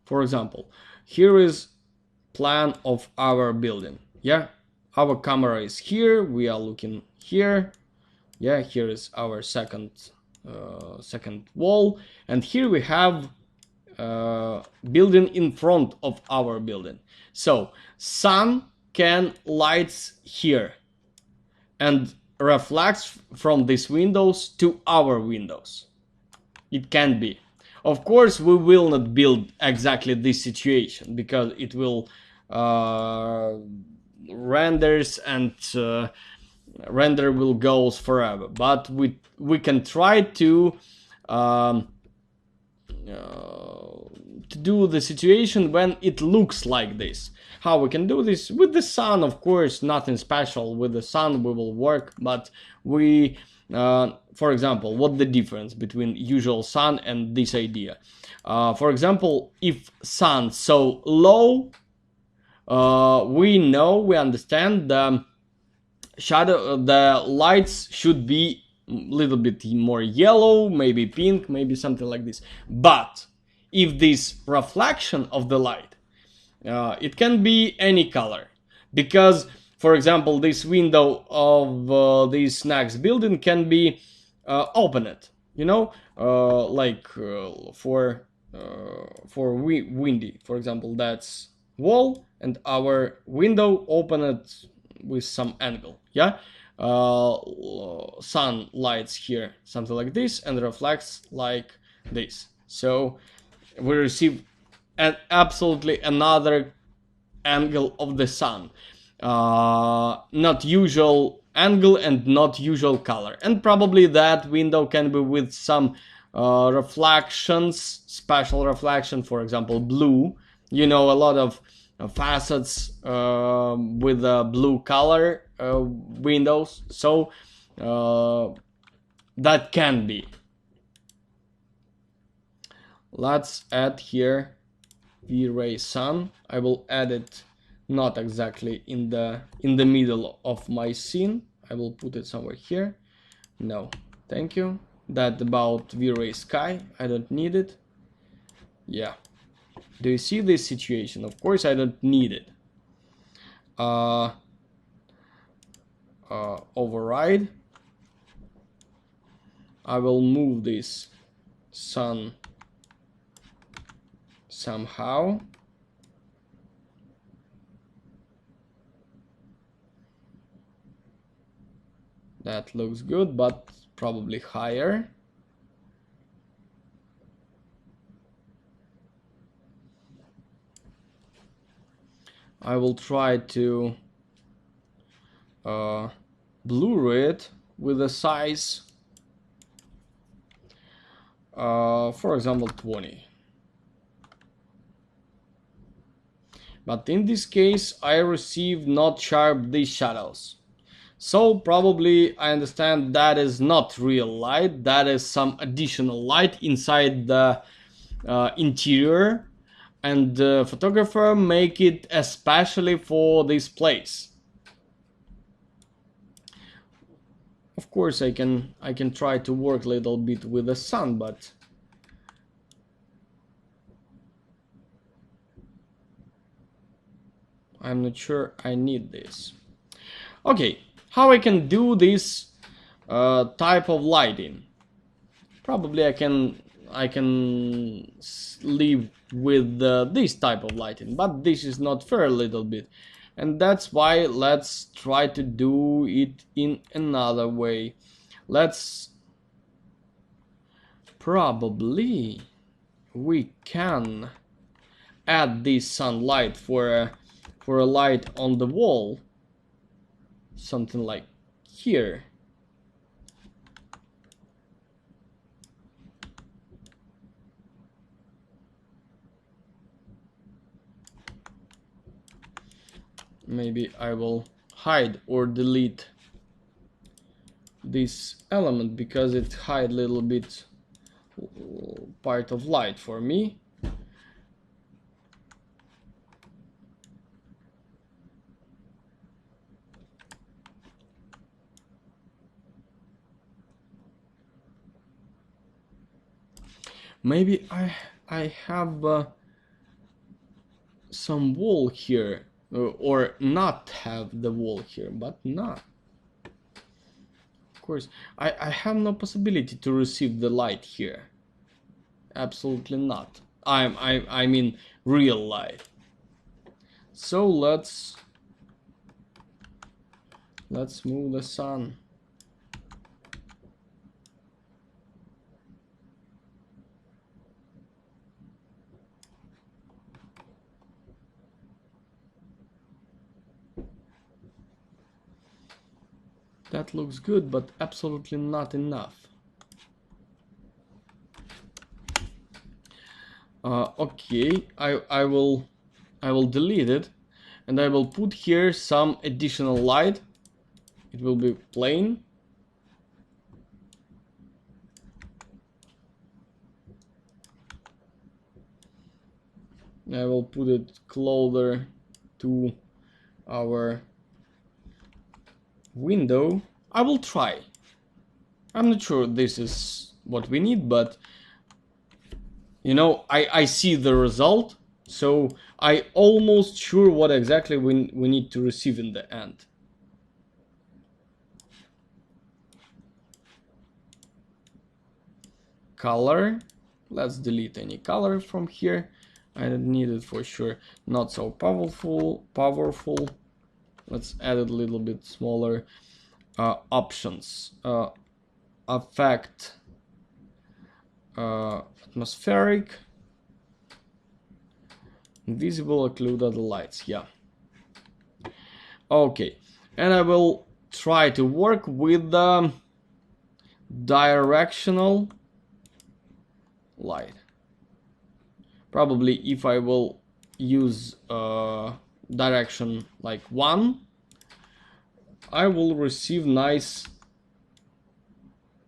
For example, here is plan of our building. Yeah, our camera is here. We are looking here. Yeah, here is our second wall, and here we have building in front of our building. So sun can lights here and reflects from these windows to our windows. It can be. Of course, we will not build exactly this situation, because it will renders and render will goes forever. But we can try to do the situation when it looks like this. How we can do this? With the sun, of course, nothing special. With the sun we will work, but we for example, what the difference between usual sun and this idea? For example, if sun so low, we understand the shadow, the lights should be a little bit more yellow, maybe pink, maybe something like this. But if this reflection of the light, it can be any color, because for example this window of this next building can be opened, like windy, for example, that's wall and our window opened with some angle. Yeah, sun lights here something like this and reflects like this, so we receive absolutely another angle of the sun, not usual angle and not usual color. And probably that window can be with some reflections, special reflection, for example blue, a lot of facets with blue color windows, so that can be. Let's add here Vray sun. I will add it not exactly in the middle of my scene. I will put it somewhere here. No, thank you. That about Vray sky, I don't need it. Yeah, do you see this situation? Of course I don't need it. Override. I will move this sun somehow. That looks good, but probably higher. I will try to blur it with a size, for example, 20. But in this case, I received not sharp these shadows. So probably I understand that is not real light, that is some additional light inside the interior, and the photographer make it especially for this place. Of course I can try to work a little bit with the sun, but I'm not sure I need this. Okay, how I can do this type of lighting? Probably I can live with this type of lighting, but this is not fair a little bit, and that's why let's try to do it in another way. Let's probably we can add this sunlight for a light on the wall, something like here. Maybe I will hide or delete this element because it hide a little bit part of light for me. Maybe I have some wall here, or not have the wall here, but not. Of course, I have no possibility to receive the light here. Absolutely not. I mean real light. So let's move the sun. That looks good, but absolutely not enough. Okay, I will delete it, and I will put here some additional light. It will be plain. I will put it closer to our window. I will try. I'm not sure this is what we need, but you know, I see the result, so I almost sure what exactly we need to receive in the end. Color, let's delete any color from here. I don't need it for sure. Not so powerful. Let's add it a little bit smaller. Options, effect, atmospheric, invisible, occluded lights. Yeah. Okay, and I will try to work with the directional light. Probably if I will use direction like 1, I will receive nice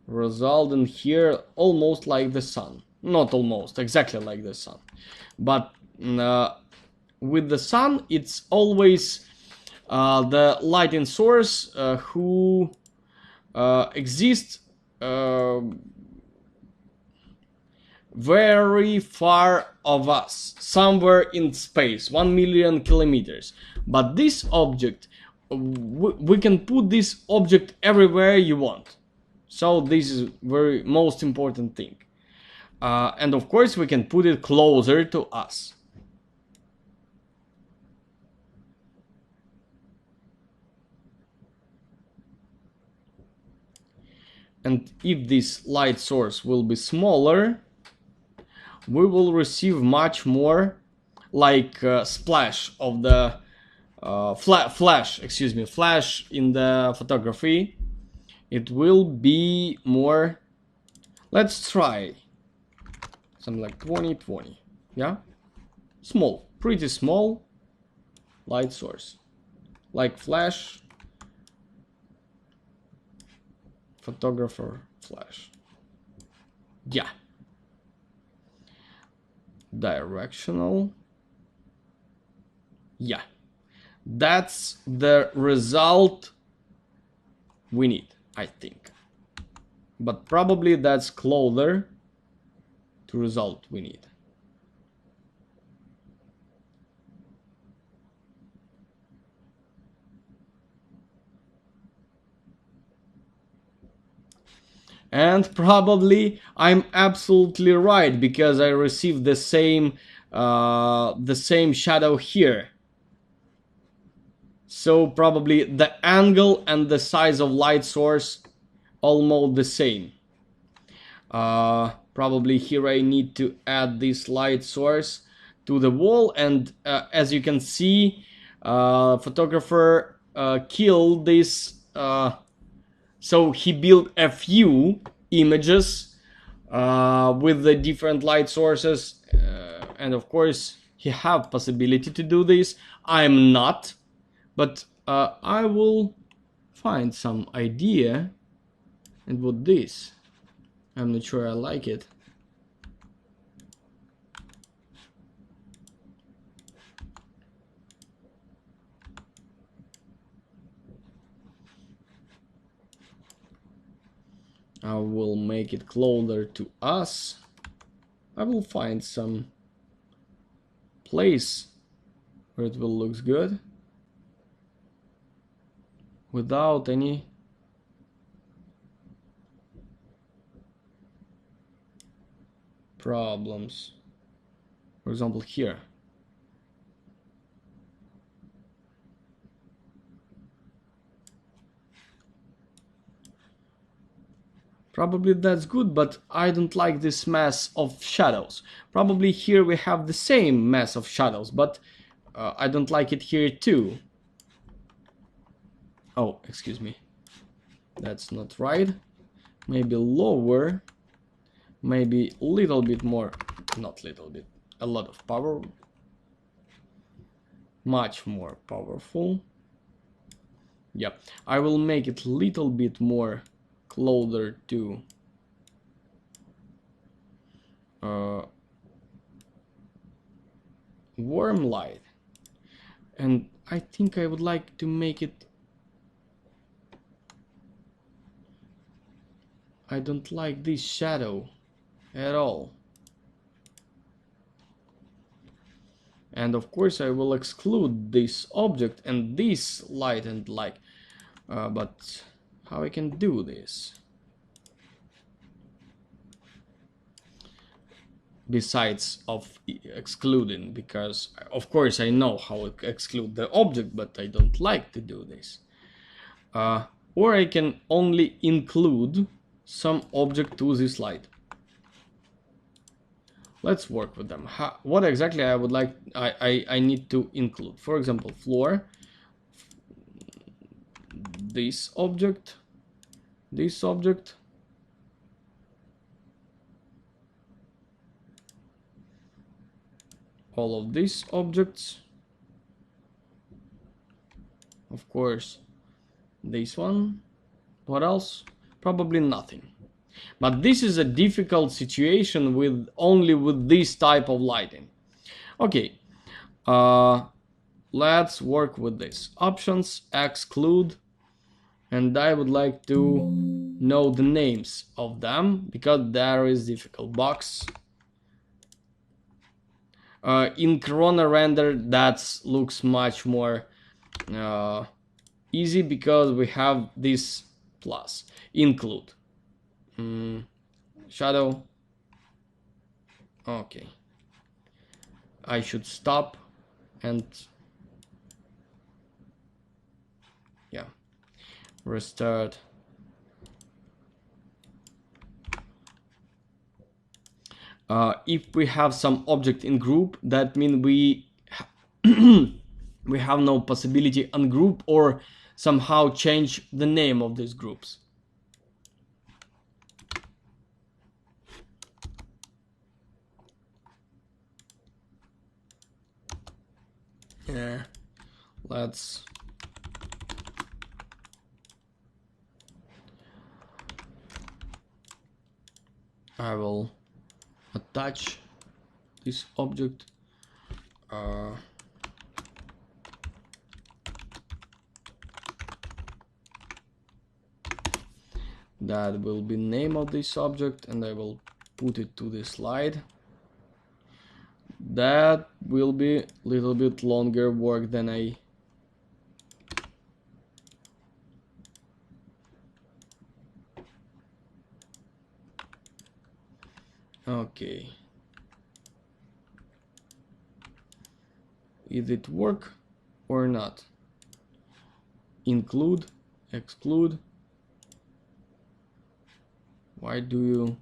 result in here, almost like the sun. Not almost, exactly like the sun. But with the sun, it's always the lighting source who exists very far of us, somewhere in space, 1 million kilometers. But this object, we can put this object everywhere you want. So this is very most important thing. And of course we can put it closer to us. And if this light source will be smaller, we will receive much more like splash of the flash, excuse me, flash in the photography, it will be more. Let's try something like 2020. Yeah, small, pretty small light source, like flash, photographer flash. Yeah, directional. Yeah, that's the result we need, I think. But probably that's closer to result we need. And probably I'm absolutely right, because I received the same shadow here. So probably the angle and the size of light source almost the same. Probably here I need to add this light source to the wall, and as you can see, photographer killed this. So he built a few images with the different light sources, and of course he have possibility to do this. I'm not, but I will find some idea and with this. I'm not sure I like it. I will make it closer to us. I will find some place where it will look good without any problems. For example, here. Probably that's good, but I don't like this mass of shadows. Probably here we have the same mass of shadows, but I don't like it here too. Oh, excuse me. That's not right. Maybe lower. Maybe a little bit more. Not little bit. A lot of power. Much more powerful. Yep. I will make it a little bit more closer to warm light, and I think I would like to make it. I don't like this shadow at all, and of course I will exclude this object and this light and light, but how I can do this besides of excluding, because of course I know how to exclude the object, but I don't like to do this. Or I can only include some object to this light. Let's work with them. What exactly I would like, I need to include? For example, floor, this object, all of these objects, of course this one. What else? Probably nothing. But this is a difficult situation with only with this type of lighting. Okay, let's work with this. Options, exclude, and I would like to know the names of them, because there is difficult. Box. In Corona render that looks much more easy, because we have this plus. Include. Shadow. Okay. I should stop and yeah, restart. If we have some object in group, that means we we have no possibility ungroup or somehow change the name of these groups. Yeah, let's I will attach this object. That will be name of this object, and I will put it to the slide. That will be a little bit longer work than I okay. Is it work or not? Include, exclude. Why do you?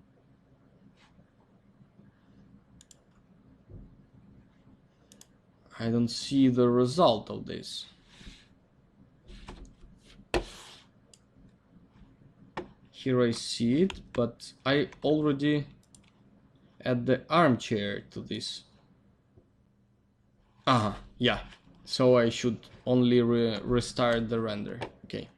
I don't see the result of this. Here I see it, but I already add the armchair to this. Yeah. So I should only restart the render. Okay.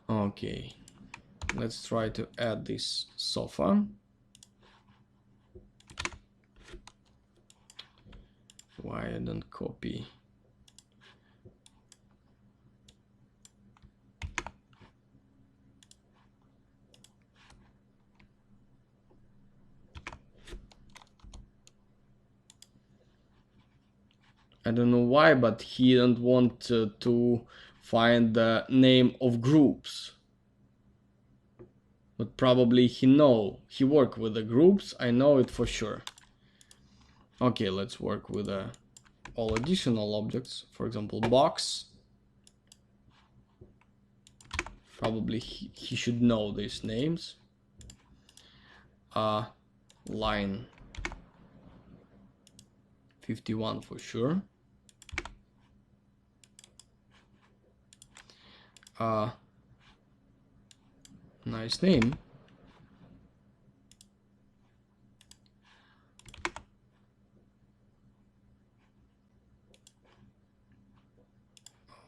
Okay. Let's try to add this sofa. Why I don't copy? I don't know why, but he don't want to find the name of groups. But probably he work with the groups. I know it for sure. Okay, let's work with all additional objects. For example, box. Probably he should know these names. Line 51 for sure. Nice name.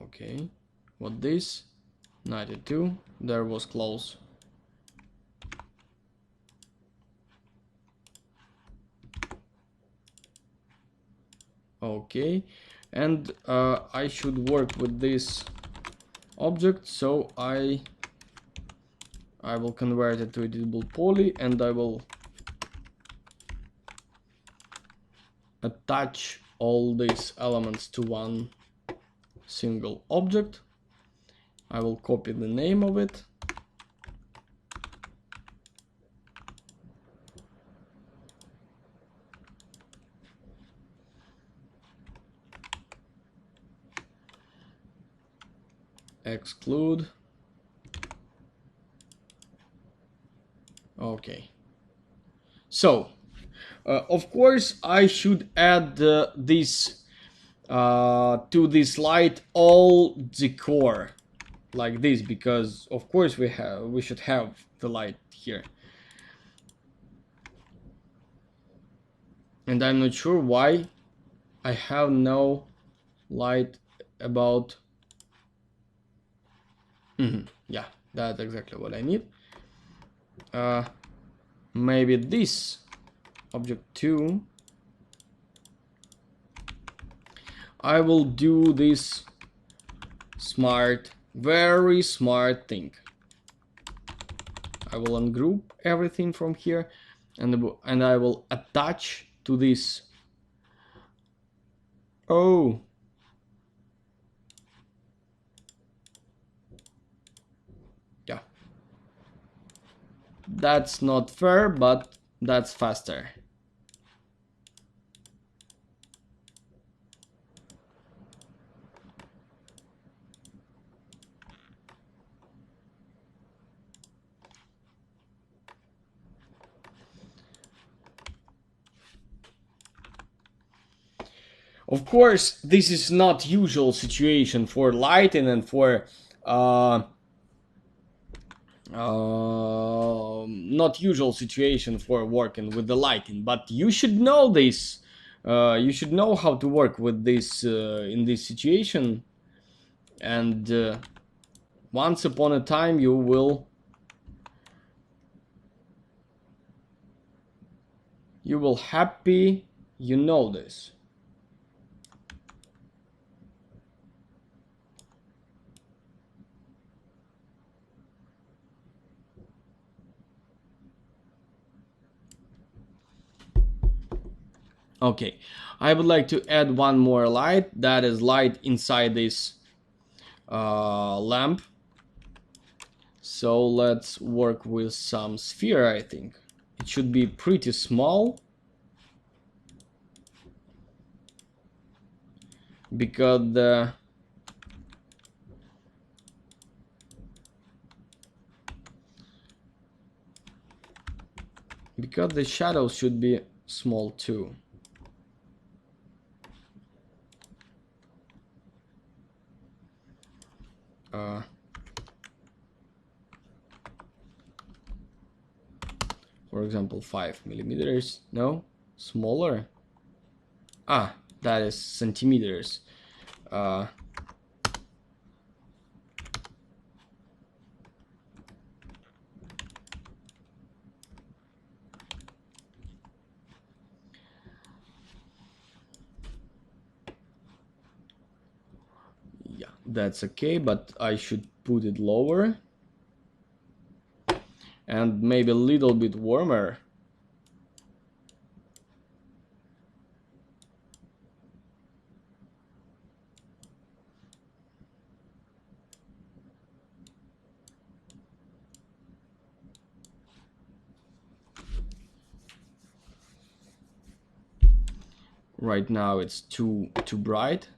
Okay, what this? 92. There was close. Okay, and I should work with this object, so I will convert it to editable poly, and I will attach all these elements to one single object. I will copy the name of it. Exclude. Okay. So, of course, I should add this to this light all decor like this, because of course we should have the light here. And I'm not sure why I have no light about. Yeah, that's exactly what I need. Maybe this object 2. I will do this smart, very smart thing. I will ungroup everything from here, and I will attach to this. Oh, yeah, that's not fair, but that's faster. Of course, this is not usual situation for lighting and for not usual situation for working with the lighting, but you should know this. You should know how to work with this in this situation, and once upon a time you will happy you know this. Okay, I would like to add one more light, that is light inside this lamp. So let's work with some sphere. I think it should be pretty small, because the shadows should be small too. For example, 5 millimeters. No, smaller. Ah, that is centimeters. Yeah, that's okay, but I should put it lower and maybe a little bit warmer. Right now it's too bright.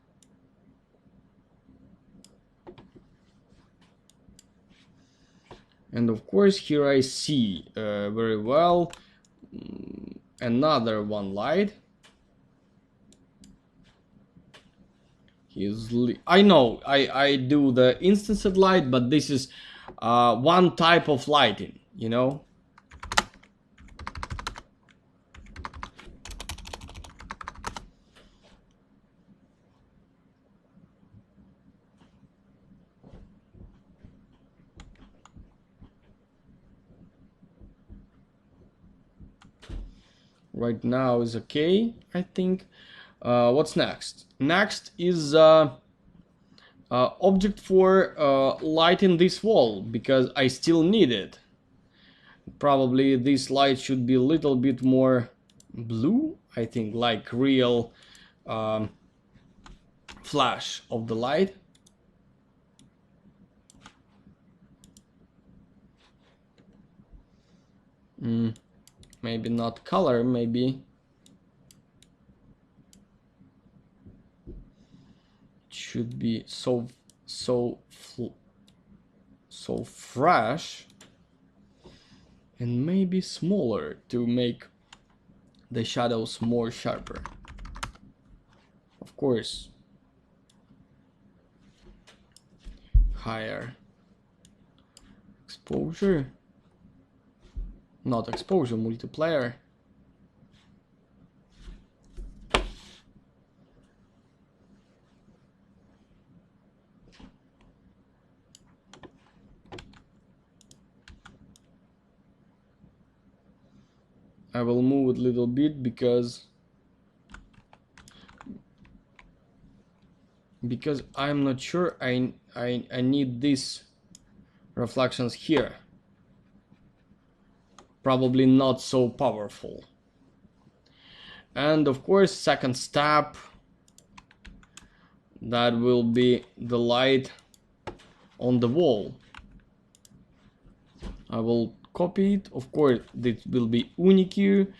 And of course here I see very well another one light. I know I do the instanced light, but this is one type of lighting, you know. Right now is okay, I think. What's next? Next is object for lighting this wall, because I still need it. Probably this light should be a little bit more blue, I think, like real flash of the light. Maybe not color, maybe it should be so fresh, and maybe smaller to make the shadows more sharper. Of course, higher exposure, not exposure, multiplier. I will move it a little bit because I'm not sure I need these reflections here. Probably not so powerful. And of course, second step, that will be the light on the wall. I will copy it. Of course, this will be unique.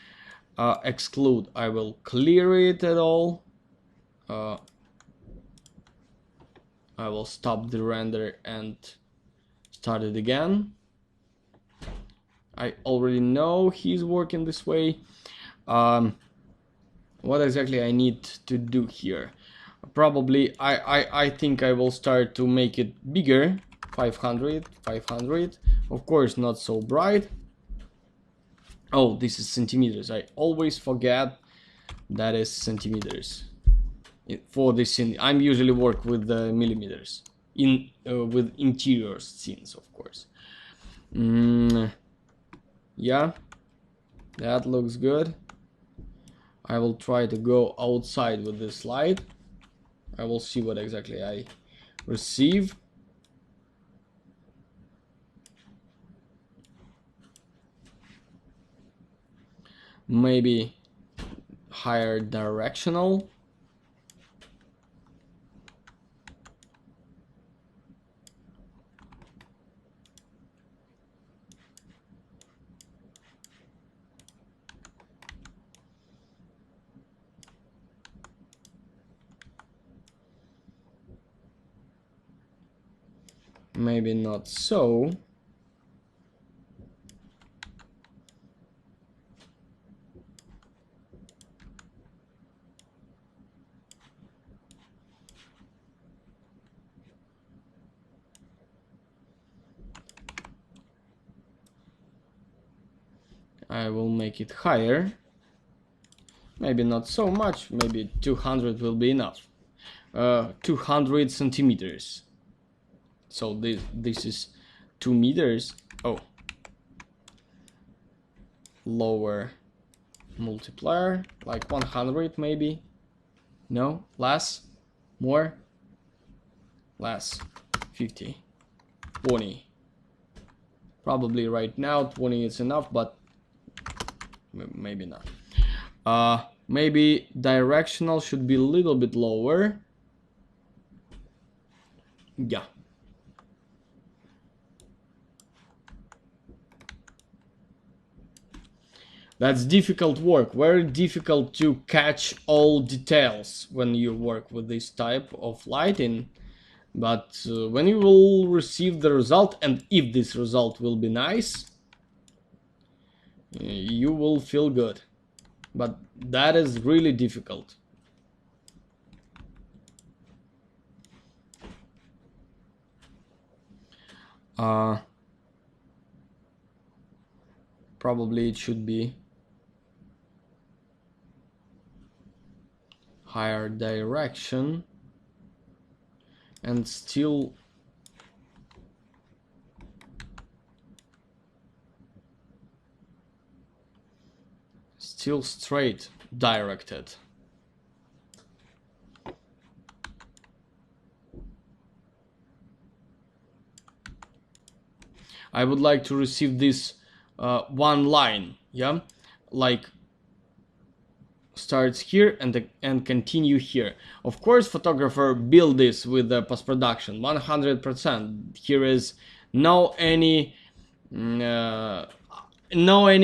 Exclude, I will clear it at all. I will stop the render and start it again. I already know he's working this way. what exactly I need to do here. Probably I think I will start to make it bigger. 500, 500. Of course, not so bright. Oh, this is centimeters. I always forget that is centimeters. For this scene, I'm usually work with millimeters with interior scenes, of course. Yeah, that looks good. I will try to go outside with this light. I will see what exactly I receive. Maybe higher directional. Maybe not so. I will make it higher. Maybe not so much, maybe 200 will be enough. 200 centimeters. So this is 2 meters. Oh. Lower multiplier, like 100 maybe. No, less, more, less, 50, 20. Probably right now 20 is enough, but maybe not. Maybe directional should be a little bit lower. Yeah. That's difficult work, very difficult to catch all details when you work with this type of lighting. But when you will receive the result, and if this result will be nice, you will feel good. But that is really difficult. Probably it should be higher direction and still straight directed. I would like to receive this one line, yeah, like starts here and continue here. Of course, photographer build this with the post-production 100%. Here is no any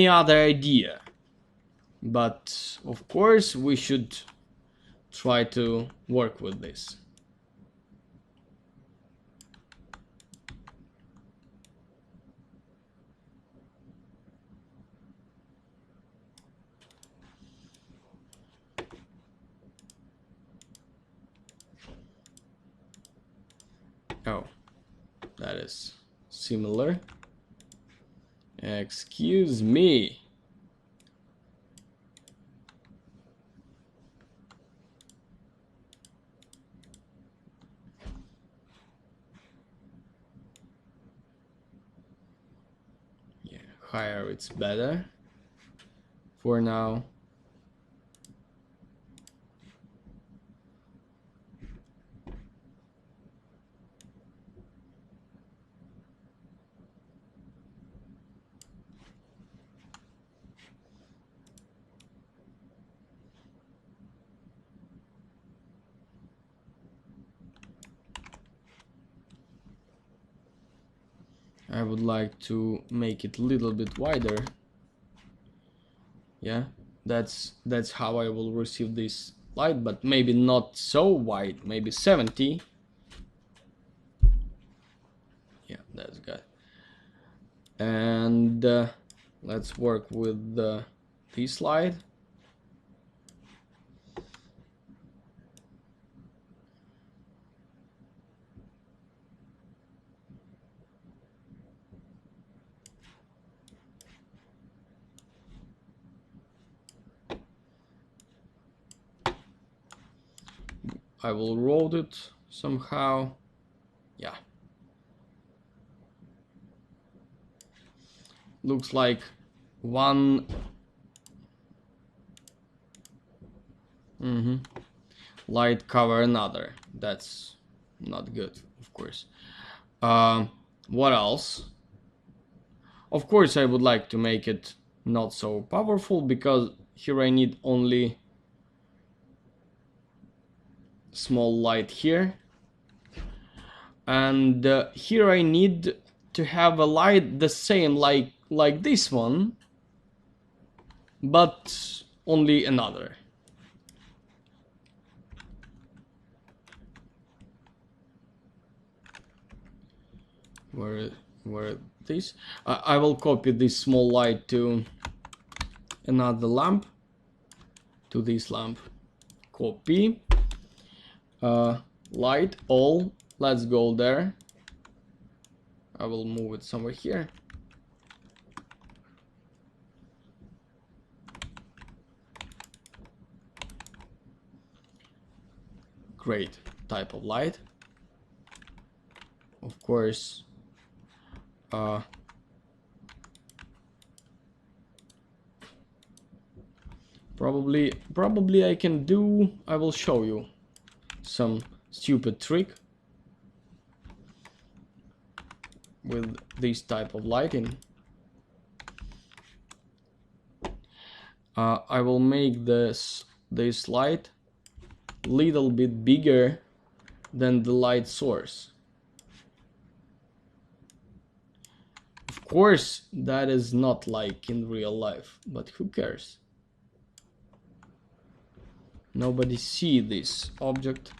other idea. But of course, we should try to work with this. Oh, that is similar. Excuse me. Yeah, higher it's better for now. I would like to make it a little bit wider. Yeah, that's how I will receive this light, but maybe not so wide, maybe 70. Yeah, that's good. And let's work with this light. I will route it somehow. Yeah. Looks like one light cover another. That's not good, of course. What else? Of course, I would like to make it not so powerful, because here I need only small light here. And here I need to have a light the same like this one, but only another. Where this? I will copy this small light to another lamp, to this lamp. Copy. Light all. Let's go there. I will move it somewhere here. Great type of light. Of course, probably I can do. I will show you some stupid trick with this type of lighting. I will make this light little bit bigger than the light source. Of course, that is not like in real life, but who cares? Nobody see this object.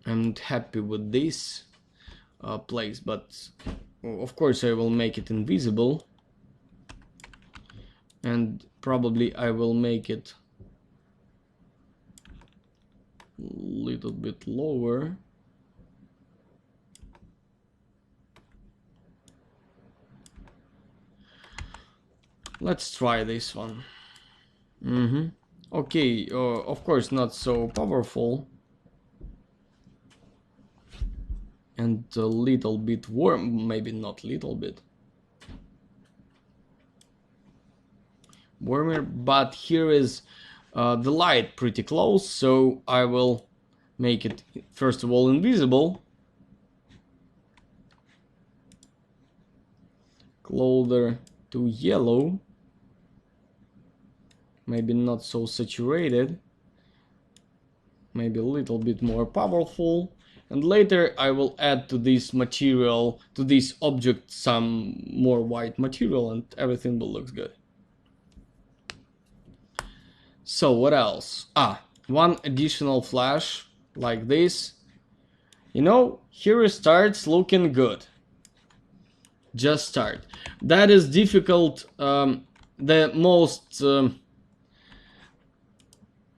I'm happy with this place, but of course I will make it invisible, and probably I will make it a little bit lower. Let's try this one. Okay, of course not so powerful, and a little bit warm, maybe not little bit warmer, but here is the light pretty close, so I will make it first of all invisible, closer to yellow, maybe not so saturated, maybe a little bit more powerful. And later I will add to this material, to this object, some more white material, and everything will look good. So what else? One additional flash like this. You know, here it starts looking good. Just start. That is difficult. The most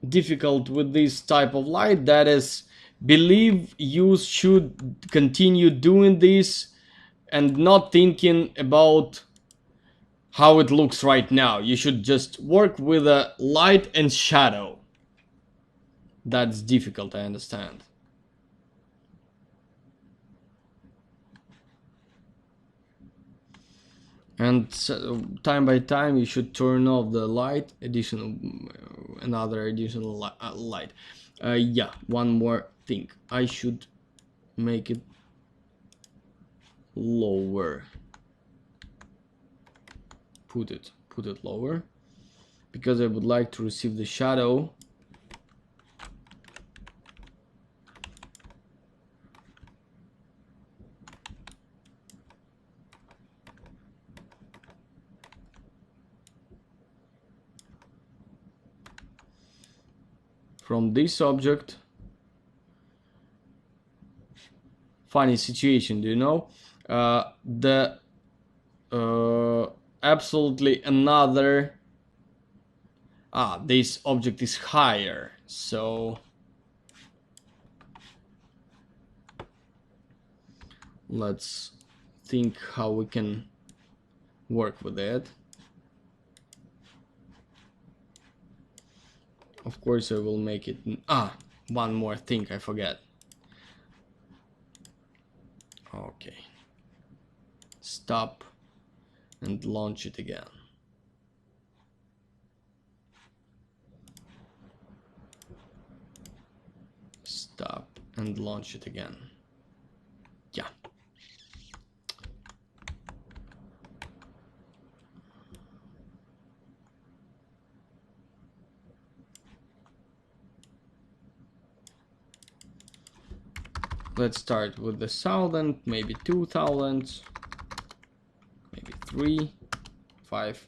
difficult with this type of light, that is, believe you should continue doing this and not thinking about how it looks right now. You should just work with a light and shadow. That's difficult, I understand. And so, time by time you should turn off the light, another additional light. Yeah, one more thing. I should make it lower. Put it lower, because I would like to receive the shadow. From this object. Funny situation, do you know? Absolutely another this object is higher, so let's think how we can work with it. Of course I will make it, one more thing I forget. Okay, stop and launch it again. Stop and launch it again. Yeah. Let's start with the 1,000, maybe 2,000, maybe 3, 5.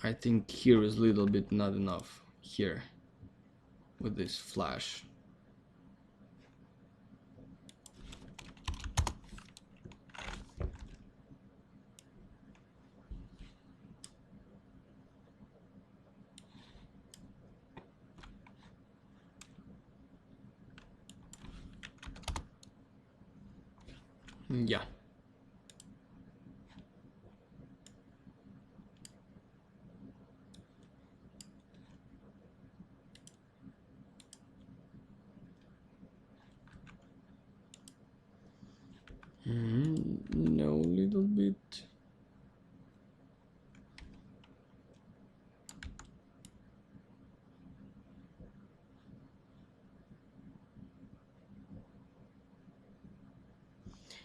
I think here is a little bit not enough here with this flash. Yeah. No, little bit.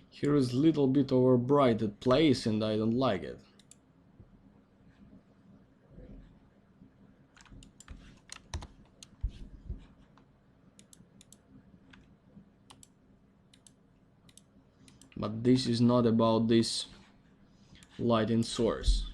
Here is little bit over brighted place and I don't like it. But this is not about this lighting source.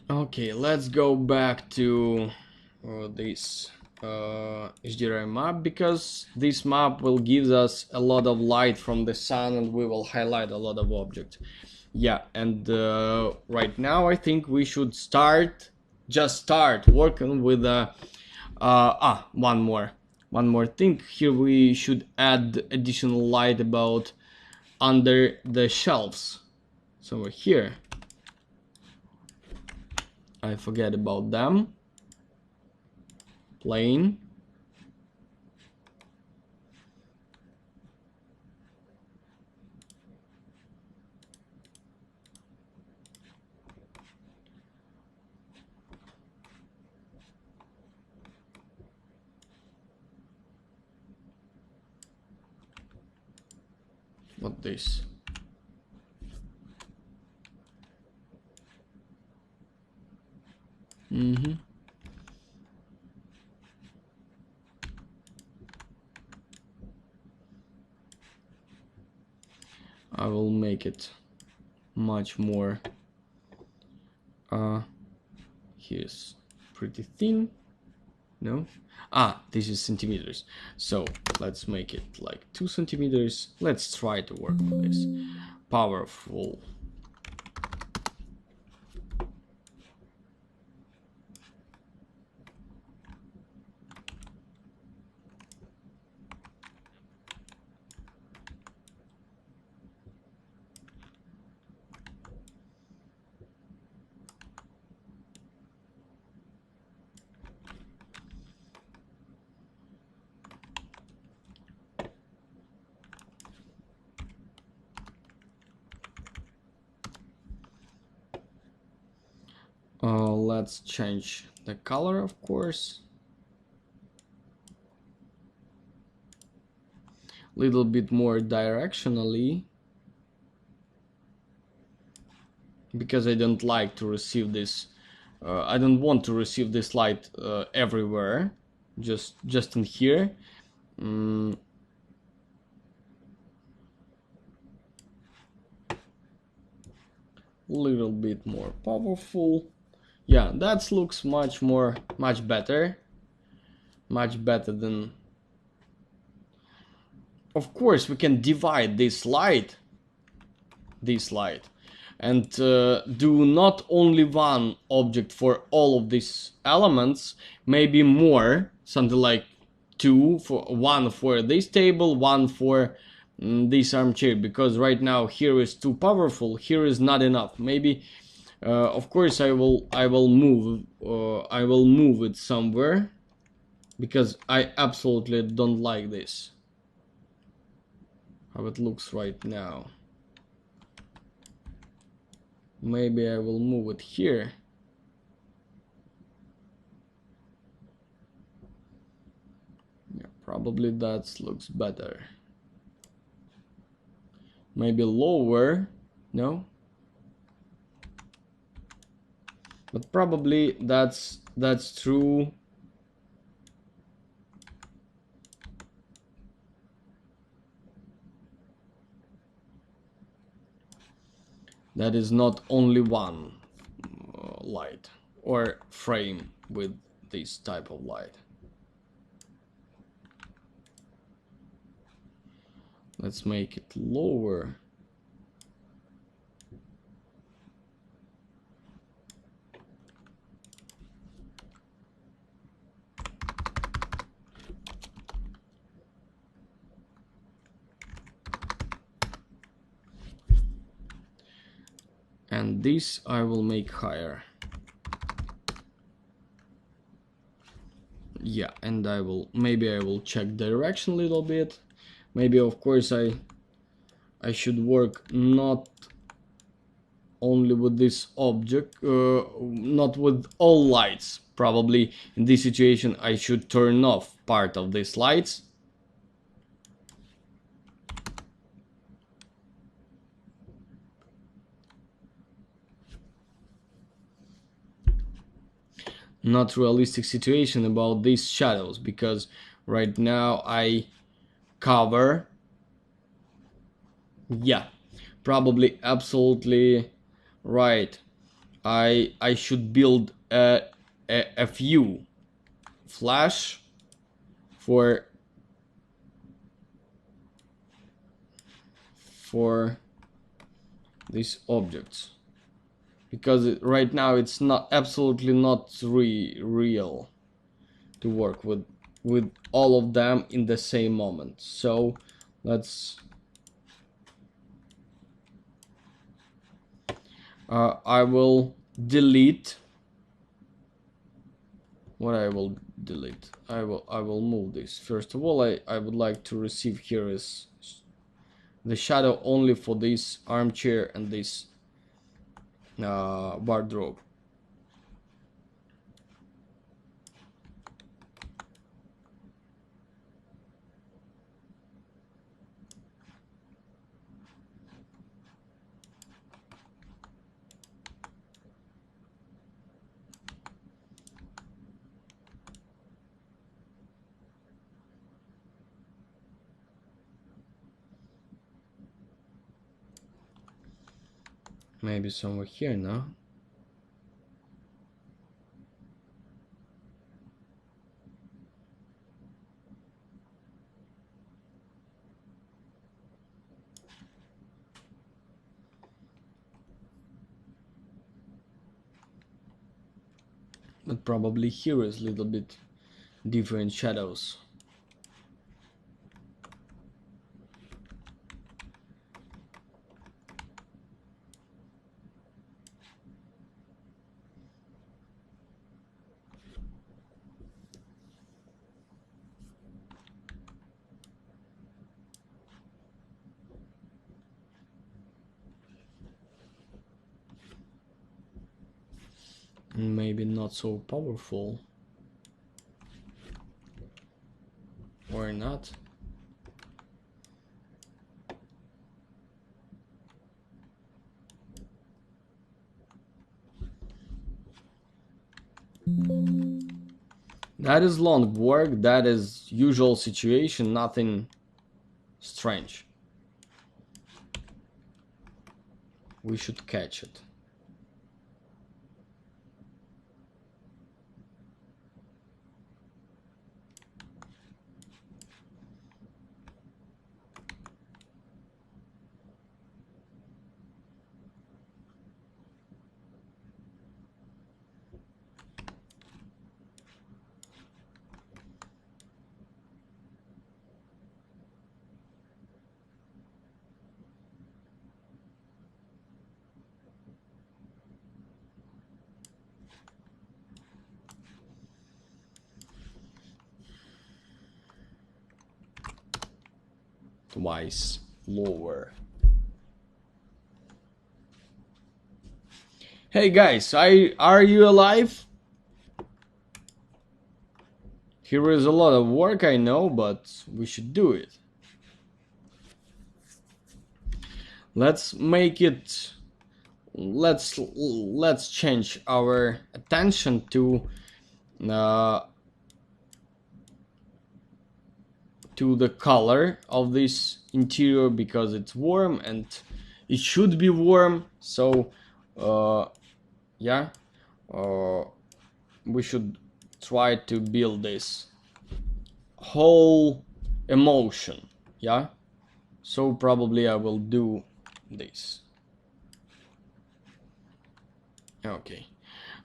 Okay, let's go back to this HDRI map, because this map will give us a lot of light from the sun and we will highlight a lot of objects. Yeah, and right now I think we should just start working with one more thing. Here we should add additional light about under the shelves. So here I forget about them. Plane. What this? I will make it much more. Here's pretty thin. No? This is centimeters. So let's make it like 2 centimeters. Let's try to work with this. Powerful. Let's change the color, of course. Little bit more directionally, because I don't like to receive this. I don't want to receive this light everywhere. Just in here. little bit more powerful. Yeah, that looks much better than. Of course, we can divide this light, and do not only one object for all of these elements, maybe more, something like two, for one for this table, one for this armchair, because right now here is too powerful, here is not enough. Maybe of course I will move it somewhere, because I absolutely don't like this, how it looks right now. Maybe I will move it here. Yeah, probably that looks better. Maybe lower. No? But probably that's true. That is not only one light or frame with this type of light. Let's make it lower. And this I will make higher. Yeah, and maybe I will check direction a little bit. Maybe of course I should work not only with this object, not with all lights. Probably in this situation I should turn off part of these lights. Not realistic situation about these shadows, because right now I cover. Yeah, probably absolutely right. I should build a few flash for these objects, because right now it's not absolutely not real to work with all of them in the same moment. So let's I will delete what I will delete. I will move this. First of all, I would like to receive here is the shadow only for this armchair and this wardrobe. Maybe somewhere here now. But probably here is a little bit different shadows. Maybe not so powerful, or not. That is long work, that is usual situation, nothing strange. We should catch it. twice lower. Hey guys, are you alive? Here is a lot of work, I know, but we should do it. Let's make it. Let's change our attention to the color of this interior, because it's warm and it should be warm. So yeah, we should try to build this whole emotion. Yeah, so probably I will do this. Okay.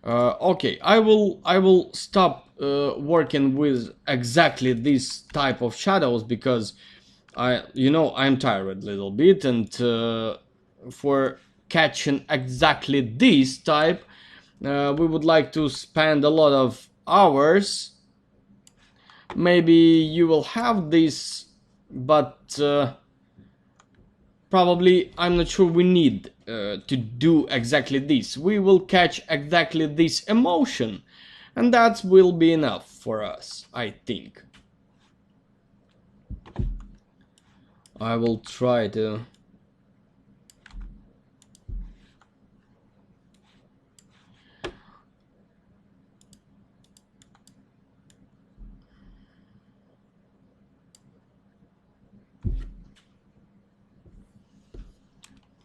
Okay, I will stop working with exactly this type of shadows, because I'm tired a little bit, and for catching exactly this type, we would like to spend a lot of hours. Maybe you will have this, but probably I'm not sure we need to do exactly this. We will catch exactly this emotion, and that will be enough for us, I think. I will try to.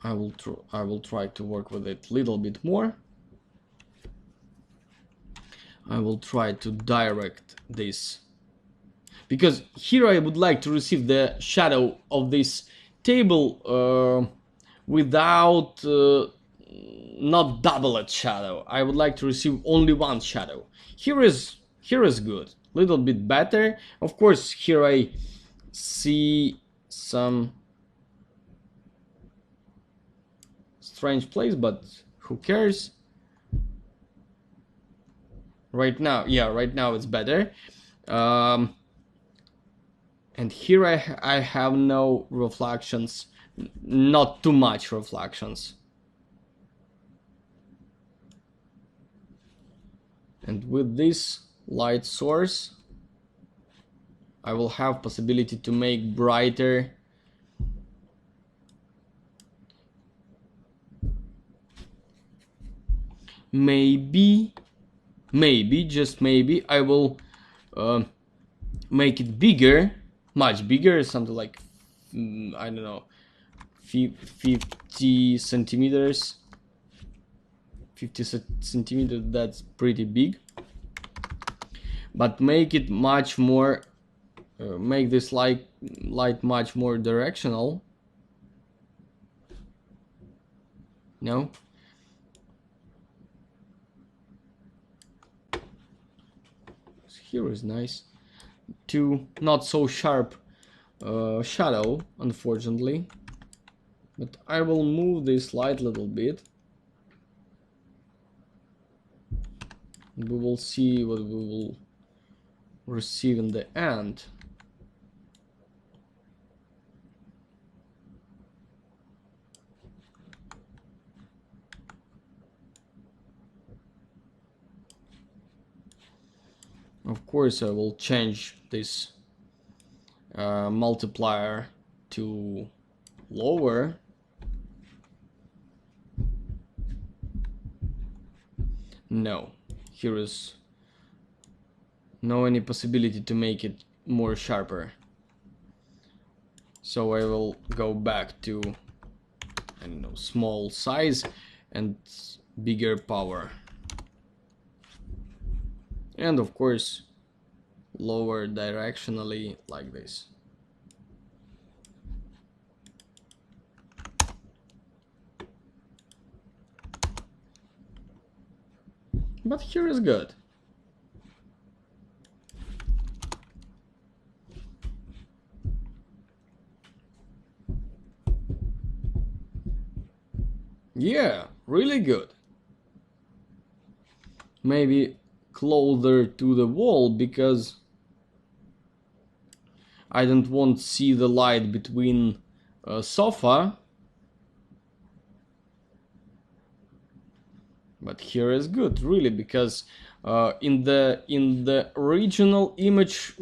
I will try to work with it a little bit more. I will try to direct this, because here I would like to receive the shadow of this table without not double shadow. I would like to receive only one shadow. Here is good, little bit better. Of course, here I see some strange place, but who cares? Right now, yeah, right now it's better. And here I have no reflections, not too much reflections. And with this light source, I will have possibility to make brighter. Maybe, just maybe, I will make it bigger, much bigger, something like, I don't know, 50 centimeters. 50 centimeters, that's pretty big. But make it much more, make this light much more directional. No? Here is nice. Two not so sharp shadow, unfortunately. But I will move this light a little bit. We will see what we will receive in the end. Of course, I will change this multiplier to lower. No, here is no any possibility to make it more sharper. So I will go back to, I don't know, small size and bigger power. And of course, lower directionally like this. But here is good. Yeah, really good. Maybe closer to the wall, because I don't want to see the light between sofa. But here is good, really, because in the original image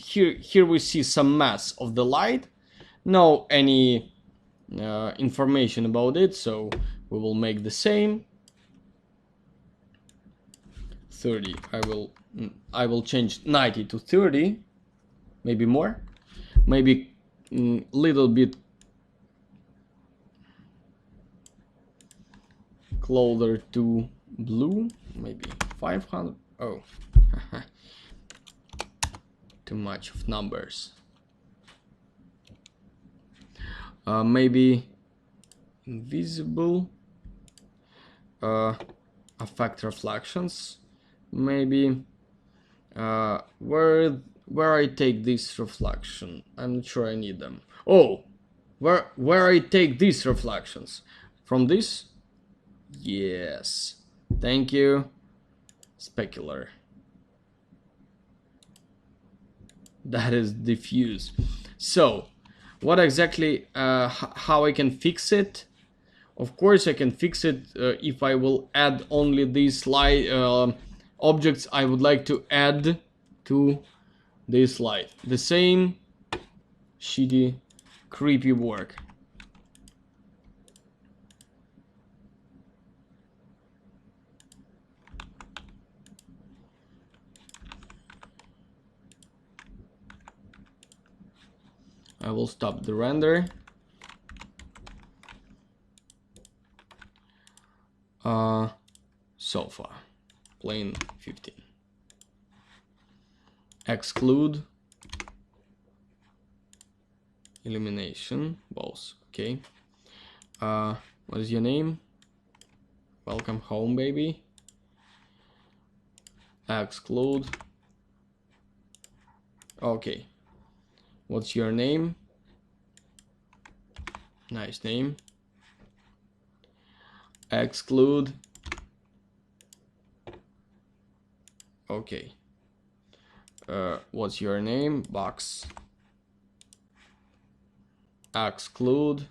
here we see some mass of the light, no any information about it, so we will make the same. 30. I will change 90 to 30, maybe more, maybe little bit closer to blue, maybe 500. Oh, too much of numbers. Maybe invisible, affect reflections. Maybe where I take this reflection. I'm not sure I need them. Oh, where I take these reflections from this. Yes, thank you, specular. That is diffuse. So what exactly, how I can fix it? Of course I can fix it if I will add only these light objects I would like to add to this light. The same shitty creepy work. I will stop the render. Sofa, plane 15. Exclude, illumination, both. Okay. What is your name? Welcome home, baby. Exclude. Okay. What's your name? Nice name. Exclude. Okay. What's your name? Box. Exclude.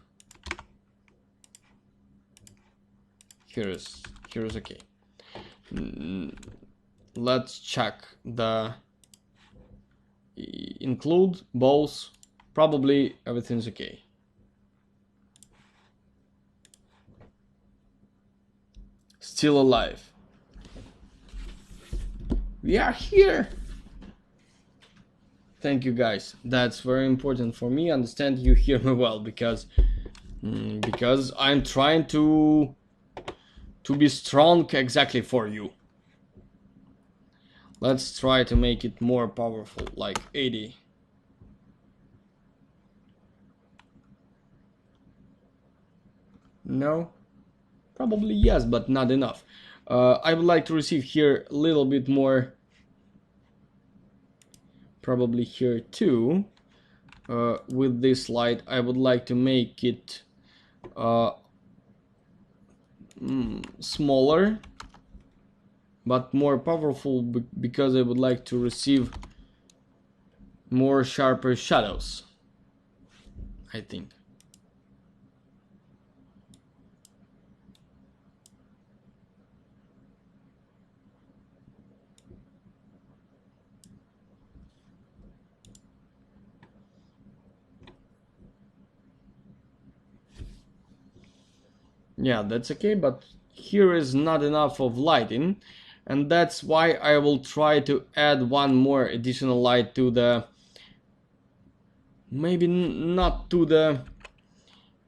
Here's okay. Let's check the include both. Probably everything's okay. Still alive. We are here. Thank you guys. That's very important for me. Understand you hear me well, because I'm trying to be strong exactly for you. Let's try to make it more powerful, like 80. No? Probably yes, but not enough. I would like to receive here a little bit more. Probably here too. With this light, I would like to make it smaller, but more powerful, because I would like to receive more sharper shadows, I think. Yeah, that's okay, but here is not enough of lighting, and that's why I will try to add one more additional light to the, maybe not to the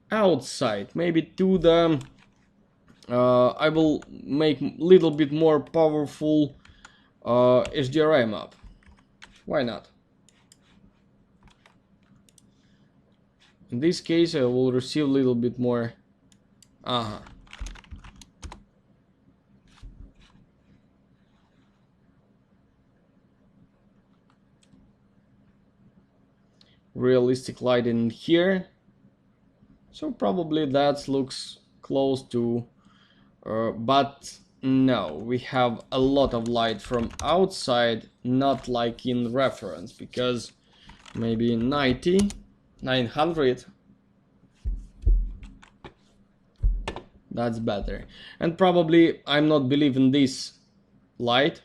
outside, maybe to the I will make a little bit more powerful HDRI map. Why not? In this case I will receive a little bit more. Realistic light in here, so probably that looks close to, but no, we have a lot of light from outside, not like in reference, because maybe 90, 900. That's better. And probably I'm not believing this light.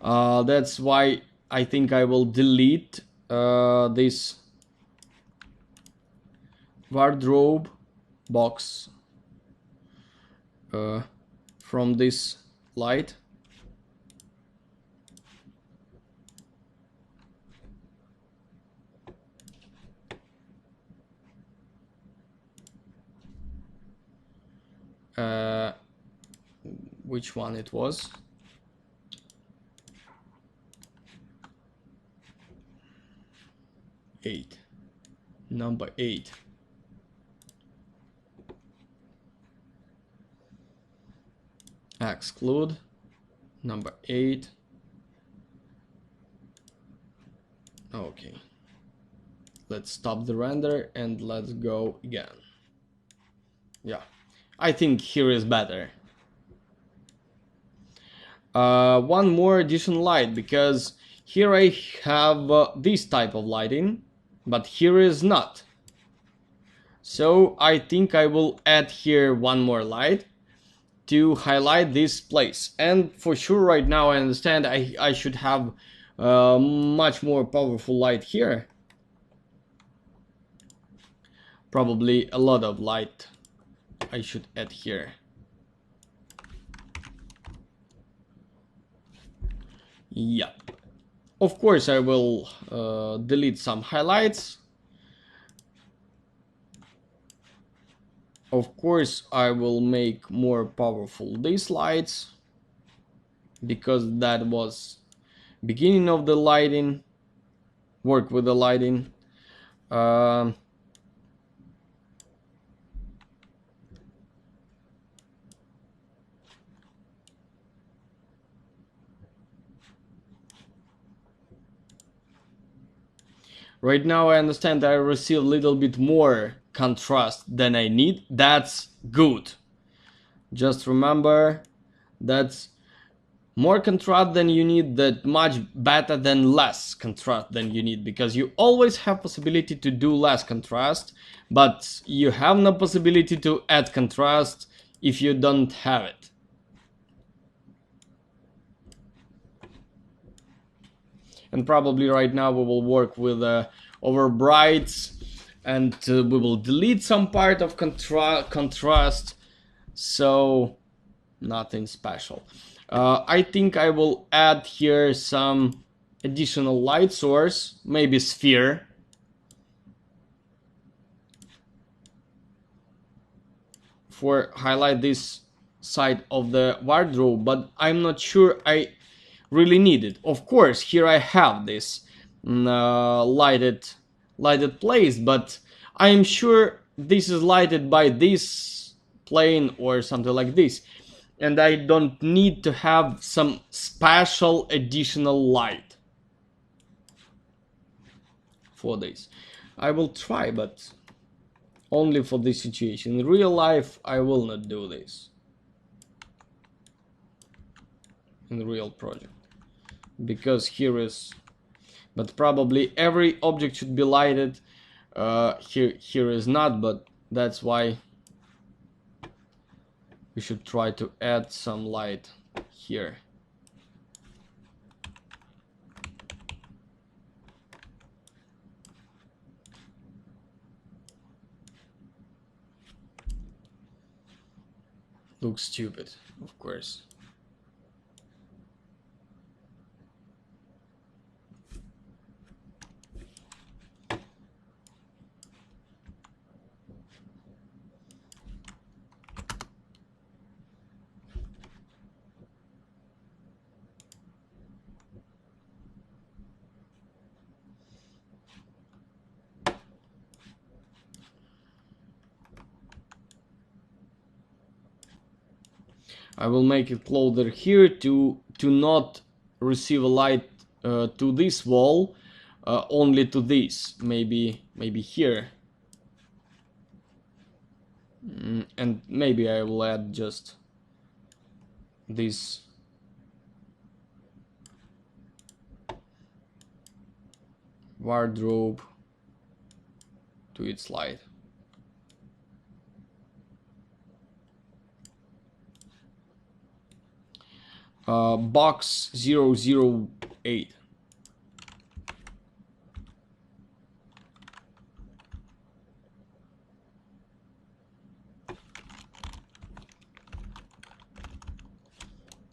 That's why I think I will delete this wardrobe box from this light. Which one it was? Eight. Number 8. Exclude. Number 8. Okay. Let's stop the render and let's go again. Yeah. I think here is better. One more additional light, because here I have this type of lighting, but here is not. So I think I will add here one more light to highlight this place. And for sure right now I understand I should have much more powerful light here. Probably a lot of light I should add here. Yeah. Of course I will delete some highlights. Of course I will make more powerful these lights, because that was beginning of the lighting, work with the lighting. Right now I understand I receive a little bit more contrast than I need. That's good. Just remember, that's more contrast than you need, that much better than less contrast than you need, because you always have possibility to do less contrast, but you have no possibility to add contrast if you don't have it. And probably right now we will work with overbrights, and we will delete some part of contrast, so nothing special. I think I will add here some additional light source, maybe sphere, for highlight this side of the wardrobe, but I'm not sure I really need it. Of course, here I have this lighted place, but I am sure this is lighted by this plane or something like this, and I don't need to have some special additional light for this. I will try, but only for this situation. In real life I will not do this in the real project, because here is, but probably every object should be lighted. Here is not, but that's why we should try to add some light here. Looks stupid, of course. I will make it closer here to not receive a light to this wall, only to this, maybe here. And maybe I will add just this. wardrobe to its slide. Box 008.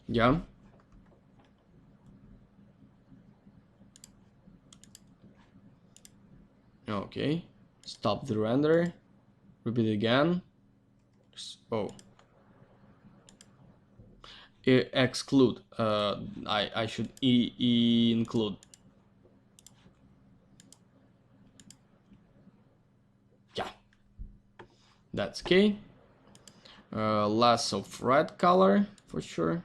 Yeah. Okay. Stop the render. Repeat again. Oh. Exclude. I should include. Yeah. That's okay. Less of red color for sure.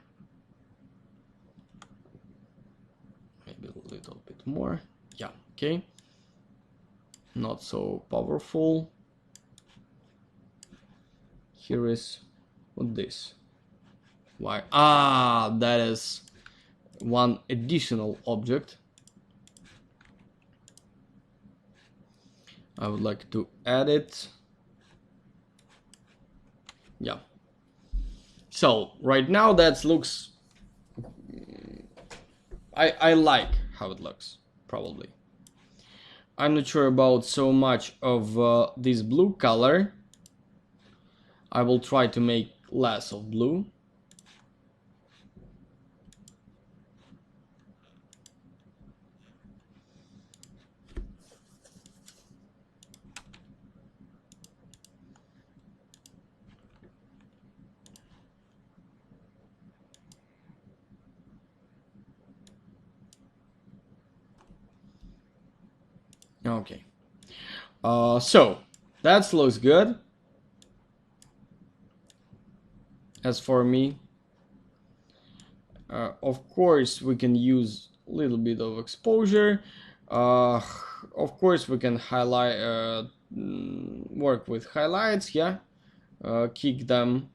Maybe a little bit more. Yeah. Okay. Not so powerful. Here is what this. Why? Ah, that is one additional object. I would like to add it. Yeah. So right now that looks. I like how it looks. Probably. I'm not sure about so much of this blue color. I will try to make less of blue. Okay. So that looks good. As for me, of course we can use a little bit of exposure. Of course we can highlight, work with highlights. Yeah, kick them.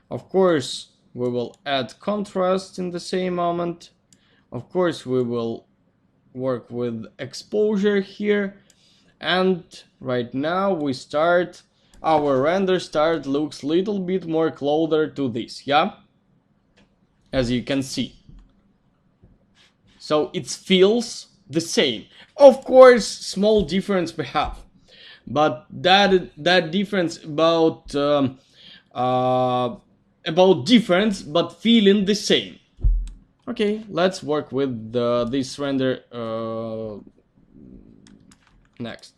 Of course we will add contrast in the same moment. Of course we will work with exposure here. And right now we start, our render start looks little bit more closer to this, yeah? As you can see. So it feels the same. Of course, small difference we have. But that difference about difference, but feeling the same. Okay, let's work with this render next.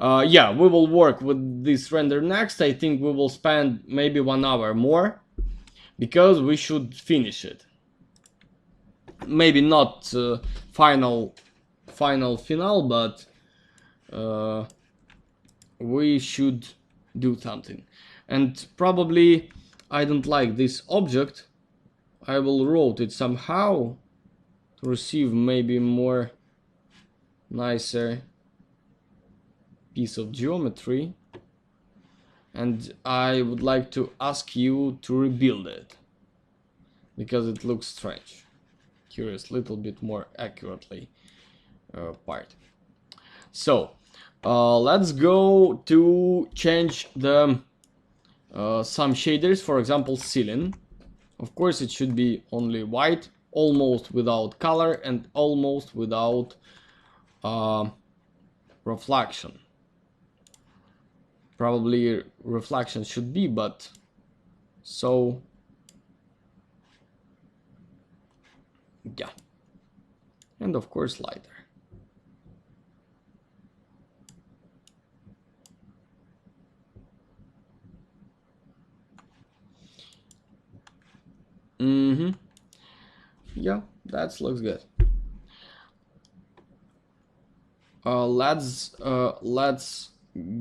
Yeah, we will work with this render next. I think we will spend maybe 1 hour more because we should finish it. Maybe not final, but we should do something. And probably I don't like this object. I will rotate it somehow to receive maybe more nicer piece of geometry, and I would like to ask you to rebuild it because it looks strange. Curious, little bit more accurately part. So let's go to change the some shaders, for example ceiling. Of course it should be only white, almost without color and almost without reflection. Probably reflection should be, but so yeah. And of course lighter. Yeah, that looks good. Let's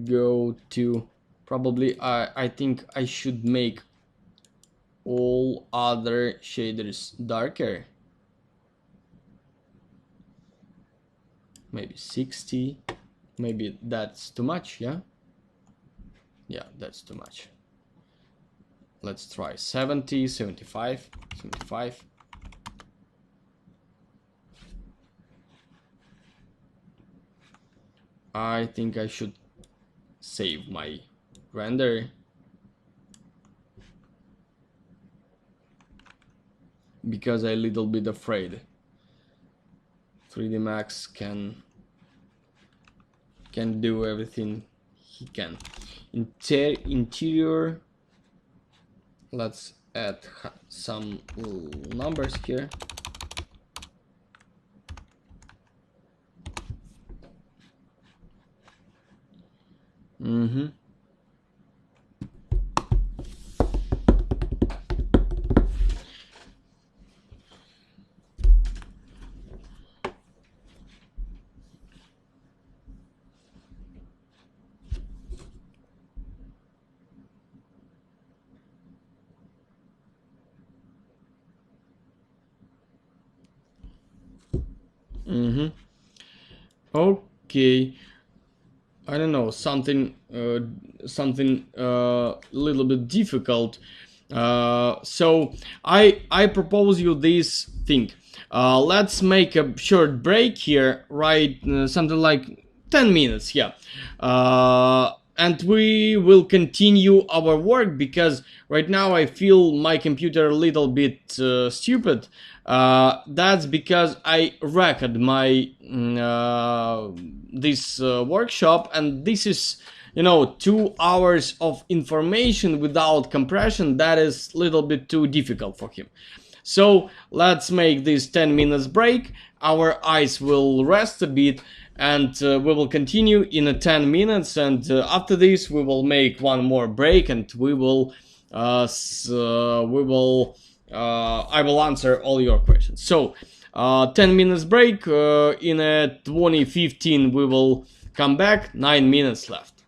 go to, probably I think I should make all other shaders darker. Maybe 60. Maybe that's too much, yeah? Yeah, that's too much. Let's try 70, 75, 75. I think I should save my render because I'm a little bit afraid 3D Max can do everything he can. Interior, let's add some numbers here. Okay, I don't know, something little bit difficult. So I propose you this thing. Let's make a short break here, right? Something like 10 minutes, yeah. And we will continue our work because right now I feel my computer a little bit stupid. That's because I wrecked my this workshop, and this is, you know, 2 hours of information without compression. That is a little bit too difficult for him. So let's make this 10 minutes break. Our eyes will rest a bit, and we will continue in a 10 minutes. And after this, we will make one more break, and we will I will answer all your questions. So 10 minutes break. In a 2015 we will come back. 9 minutes left.